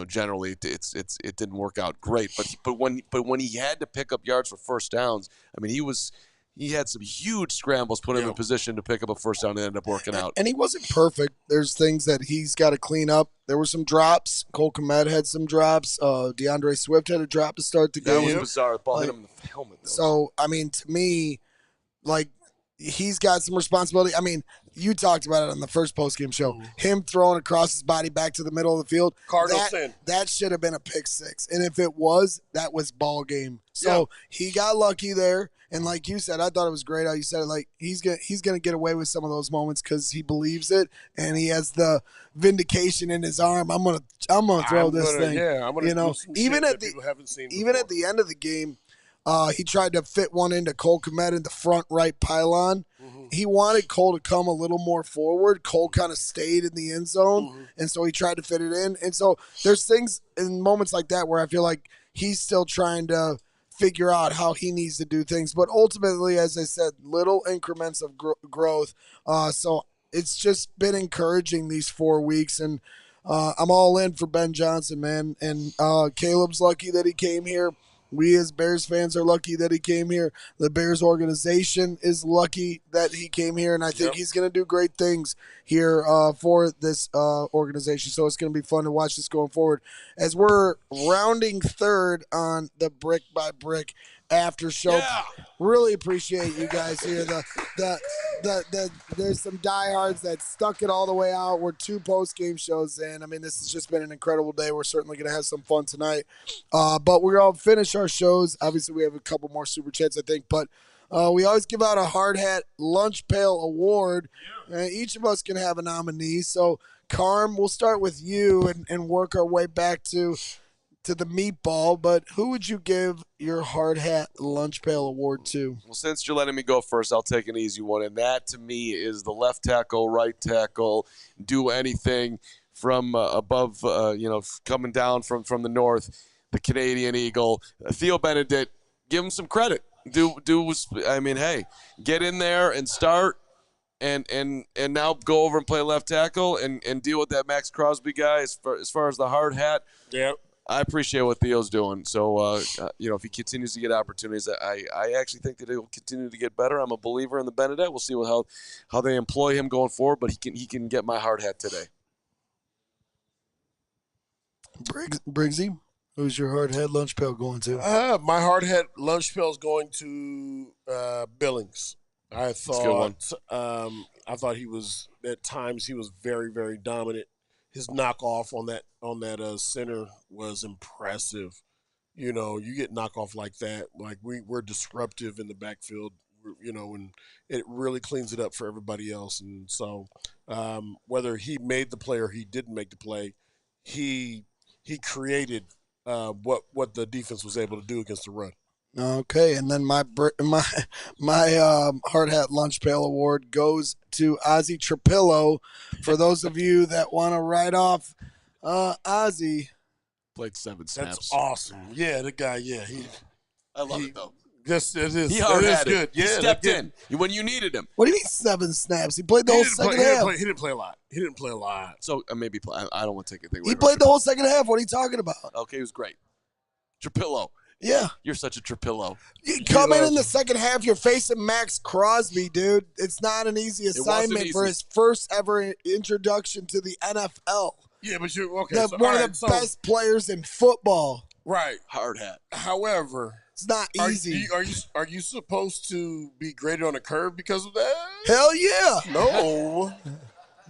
generally it didn't work out great. But when he had to pick up yards for first downs, I mean, he had some huge scrambles, put him in a position to pick up a first down and ended up working out. And he wasn't perfect. There's things that he's got to clean up. There were some drops. Cole Kmet had some drops. DeAndre Swift had a drop to start the game. That was bizarre. The ball hit him in the helmet, though. So, I mean, to me, he's got some responsibility. I mean, you talked about it on the first postgame show. Him throwing across his body back to the middle of the field. That should have been a pick six. And if it was, that was ball game. So he got lucky there. And like you said, I thought it was great how you said it. He's gonna get away with some of those moments because he believes it and he has the vindication in his arm. I'm gonna throw this thing. Yeah, I'm gonna do some even shit at that people haven't seen even before. at the end of the game, he tried to fit one into Cole Kmet in the front right pylon. He wanted Cole to come a little more forward. Cole kind of stayed in the end zone, and so he tried to fit it in. And so there's things in moments like that where I feel like he's still trying to figure out how he needs to do things. But ultimately, as I said, little increments of growth. So it's just been encouraging these 4 weeks. And I'm all in for Ben Johnson, man. And Caleb's lucky that he came here. We as Bears fans are lucky that he came here. The Bears organization is lucky that he came here, and I think he's going to do great things here for this organization. So it's going to be fun to watch this going forward. As we're rounding third on the Brick by Brick after show, really appreciate you guys here. There's some diehards that stuck it all the way out. We're 2 post-game shows in. I mean, this has just been an incredible day. We're certainly going to have some fun tonight. But we're going to finish our shows. Obviously, we have a couple more Super Chats, I think. But we always give out a Hard Hat Lunch Pail Award. Each of us can have a nominee. So, Carm, we'll start with you and work our way back to the meatball, but who would you give your Hard Hat Lunch Pail Award to? Well, since you're letting me go first, I'll take an easy one, and that to me is the left tackle, right tackle, do anything from above, coming down from the north, the Canadian Eagle, Theo Benedict. Give him some credit. Hey, get in there and start. And now go over and play left tackle and deal with that Max Crosby guy as far as the hard hat. Yep. I appreciate what Theo's doing. So, if he continues to get opportunities, I actually think that he'll continue to get better. I'm a believer in the Benedict. We'll see how they employ him going forward, but he can get my hard hat today. Briggsy, who's your hard hat lunch pail going to? My hard hat lunch pail is going to Billings. I thought he was, at times he was very, very dominant. His knockoff on that center was impressive. You get knockoff like that. Like we're disruptive in the backfield, and it really cleans it up for everybody else. And so whether he made the play or he didn't make the play, he created what the defense was able to do against the run. Okay, and then my hard hat lunch pail award goes to Ozzie Trapillo. For those of you that want to write off Ozzie, played 7 snaps. That's awesome. Yeah, the guy. Yeah, I love it though. Yes, it is. He hard had good. it. He Yeah, stepped in when you needed him. What do you mean 7 snaps? He played the whole second half. He didn't play a lot. So maybe I don't want to take anything away. He played the whole second half. What are you talking about? Okay, he was great. Trapillo. Yeah. You're such a Trapillo. You come in the second half, you're facing Max Crosby, dude. It's not an easy assignment for his first ever introduction to the NFL. Yeah, but you're okay. One of the best players in football. Right. Hard hat. However, it's not easy. Are you supposed to be graded on a curve because of that? Hell yeah. No.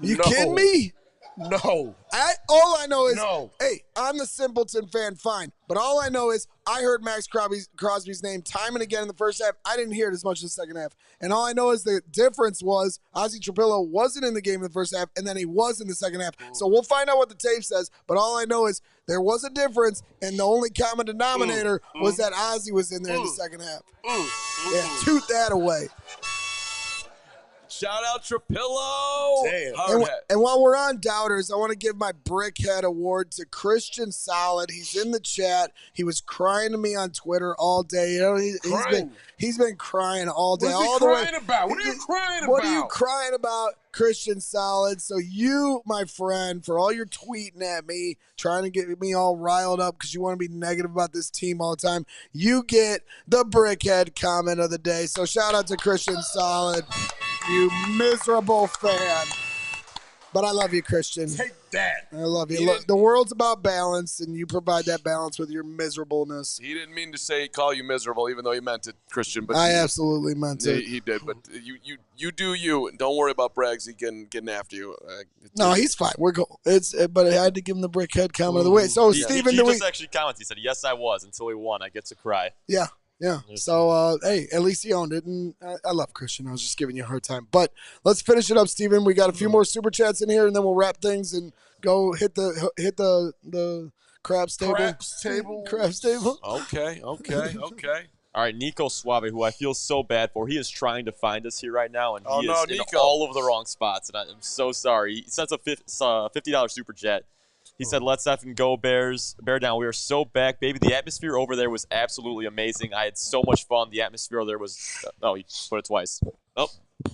You kidding me? No. All I know is, No. hey, I'm the Simpleton fan, fine. But all I know is I heard Max Crosby's name time and again in the first half. I didn't hear it as much in the second half. And all I know is the difference was Ozzie Trapillo wasn't in the game in the first half, and then he was in the second half. So we'll find out what the tape says. But all I know is there was a difference, and the only common denominator was that Ozzie was in there in the second half. Yeah, toot that away. Shout out Trapillo. Damn. And while we're on doubters, I want to give my Brickhead Award to Christian Solid. He's in the chat. He was crying to me on Twitter all day. You know, he's been crying all day. What's he crying about? What are you crying about? What are you crying about, Christian Solid? So you, my friend, for all your tweeting at me, trying to get me all riled up because you want to be negative about this team all the time, you get the Brickhead comment of the day. So shout out to Christian Solid. You miserable fan. But I love you, Christian. Take that. I love you. Look, the world's about balance, and you provide that balance with your miserableness. He didn't mean to call you miserable, even though he meant it, Christian. But I absolutely meant it. He did. But you do you, and don't worry about Braggsy getting after you. No, he's fine. We're cool. But I had to give him the Brickhead comment of the way. So, Steven, he just actually commented. He said, "Yes, I was until he won. I get to cry." Yeah. Yeah. So, hey, at least he owned it. And I love Christian. I was just giving you a hard time. But let's finish it up, Steven. We got a few more super chats in here, and then we'll wrap things and go hit the craps table. Craps table. Okay. All right, Nico Suave, who I feel so bad for. He is trying to find us here right now, and he is in all of the wrong spots. And I'm so sorry. He sent a $50 super chat. He said, "Let's effing go, Bears. Bear down. We are so back, baby. The atmosphere over there was absolutely amazing. I had so much fun. The atmosphere there was he put it twice. Oh,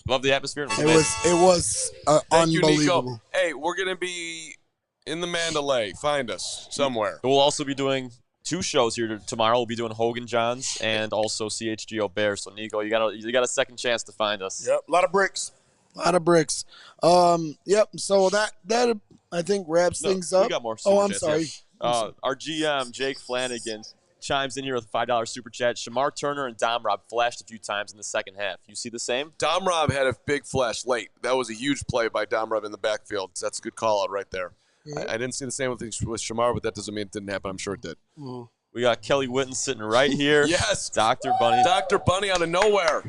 love the atmosphere. It was unbelievable. You, Nico. Hey, we're going to be in the Mandalay. Find us somewhere. We'll also be doing 2 shows here tomorrow. We'll be doing Hogan Johns and also CHGO Bears. So, Nico, you got a second chance to find us. Yep, a lot of bricks. Yep. So that I think wraps things up. We got more super I'm chats, sorry. Yeah. Our GM, Jake Flanagan, chimes in here with a $5 super chat. Shamar Turner and Dom Rob flashed a few times in the second half. You see the same? Dom Rob had a big flash late. That was a huge play by Dom Rob in the backfield. So that's a good call out right there. Yeah. I didn't see the same with Shamar, but that doesn't mean it didn't happen. I'm sure it did. We got Kelly Witten sitting right here. Yes. Dr. Bunny. Dr. Bunny out of nowhere.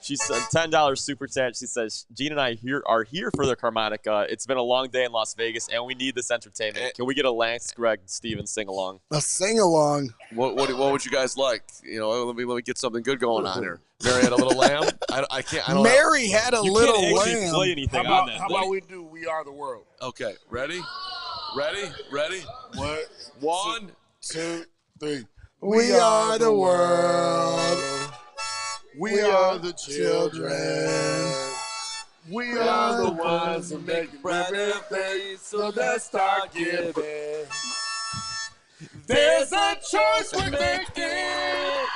She said $10 super chat. She says, Gene and I are here for the Carmonica. It's been a long day in Las Vegas, and we need this entertainment. Can we get a Lance, Greg, Steven sing-along? A sing-along? What would you guys like? You know, let me get something good going on here. Mary had a little lamb? I don't Mary had a little lamb. You can't play anything on that. How about we do We Are the World? Okay, ready? What? 1, 2, 3. We are the world. We are the children. We are the ones who make brighter days, so let's start giving. There's a choice we're making.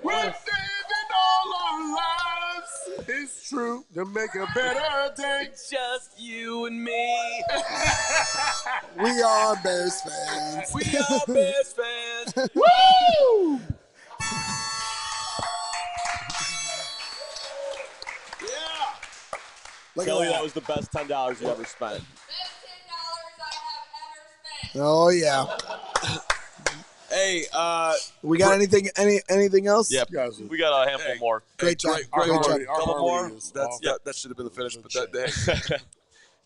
We're saving all our lives. It's true to make a better day. It's just you and me. We are Bears fans. We are Bears fans. Woo! Kelly, that was the best $10 you ever spent. Best $10 I have ever spent. Oh yeah. Hey, we got anything else? Yep. We got a handful more. Great job. Great job. Couple more. That should have been the finish, but that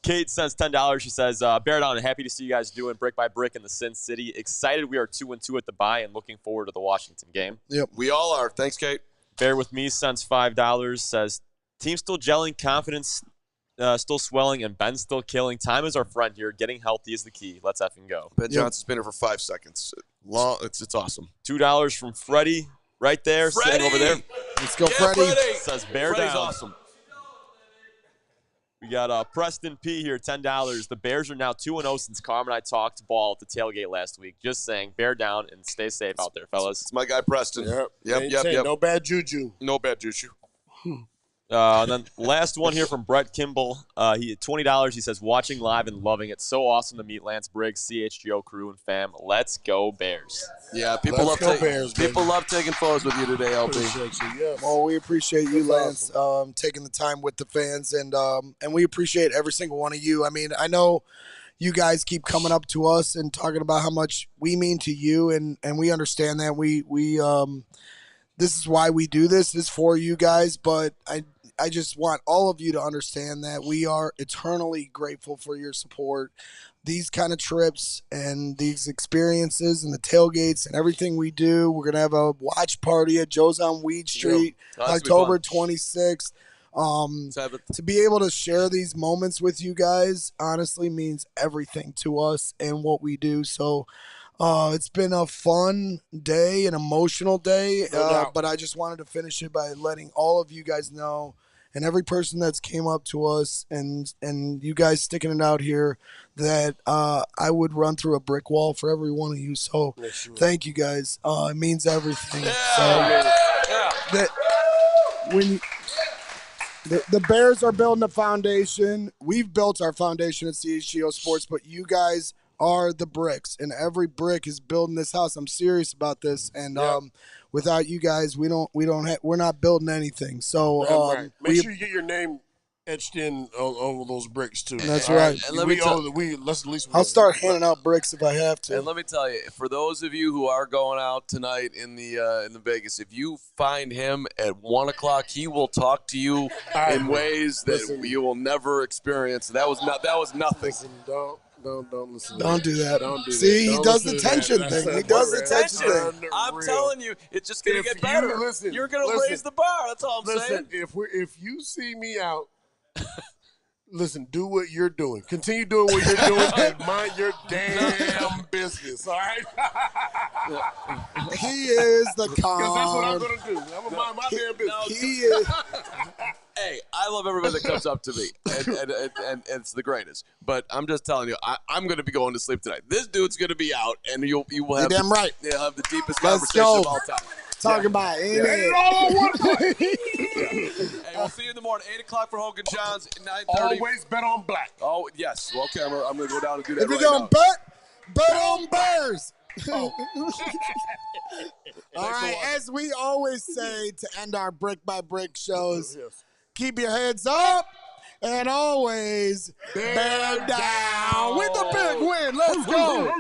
Kate sends $10. She says, Bear down, happy to see you guys doing brick by brick in the Sin City. Excited we are 2-2 at the bye and looking forward to the Washington game. Yep. We all are. Thanks, Kate. Bear with me sends $5. Says, team still gelling, confidence still swelling, and Ben's still killing. Time is our friend here. Getting healthy is the key. Let's effing go. Ben Johnson's been here for 5 seconds. It's awesome. $2 from Freddie right there, sitting over there. Let's go, Freddie. Says Bear Freddie's down. awesome. We got Preston P here, $10. The Bears are now 2-0 since Carm and I talked ball at the tailgate last week. Just saying, bear down and stay safe out there, fellas. It's my guy Preston. Yep. Yep. No bad juju. No bad juju. And then last one here from Brett Kimball. He $20. He says, watching live and loving it. So awesome to meet Lance Briggs, CHGO crew and fam. Let's go Bears. Yeah, people love taking photos with you today, LB. Yes. Well, we appreciate you, Lance, taking the time with the fans, and we appreciate every single one of you. I mean, I know you guys keep coming up to us and talking about how much we mean to you, and we understand that. We this is why we do this. This is for you guys, but I just want all of you to understand that we are eternally grateful for your support. These kind of trips and these experiences and the tailgates and everything we do. We're going to have a watch party at Joe's on Weed Street, October 26th. To be able to share these moments with you guys honestly means everything to us and what we do. So it's been a fun day, an emotional day, but I just wanted to finish it by letting all of you guys know, and every person that's came up to us and you guys sticking it out here, that I would run through a brick wall for every one of you. So thank you guys. It means everything. The Bears are building a foundation. We've built our foundation at CHGO Sports, but you guys are the bricks, and every brick is building this house. I'm serious about this, and without you guys, we're not building anything. So make sure you get your name etched in over those bricks too. That's right. And I'll start handing out bricks if I have to. And let me tell you, for those of you who are going out tonight in the Vegas, if you find him at 1 o'clock, he will talk to you in ways that you will never experience. That was nothing. Listen, don't listen. Don't do that. Don't do See, that. he does the tension thing. He does the tension thing. I'm telling you, it's just going to get better. You're going to raise the bar. That's all I'm saying. If you see me out, listen, do what you're doing. Continue doing what you're doing and mind your damn business, all right? He is the calm. Because that's what I'm going to do. I'm going to mind my damn business. He is. Hey, I love everybody that comes up to me, and it's the greatest. But I'm just telling you, I'm going to be going to sleep tonight. This dude's going to be out, and you will have damn right. You'll have the deepest Let's conversation go. of all time. Talking about it. Hey, we'll see you in the morning. 8 o'clock for Hogan Johns. 9:30. Always bet on black. Oh yes. Well, okay, I'm going to go down and do that. If you're right going to now. bet on Bears. Oh. All right, as we always say to end our brick by brick shows, keep your heads up and always bear down with a big win. Let's go.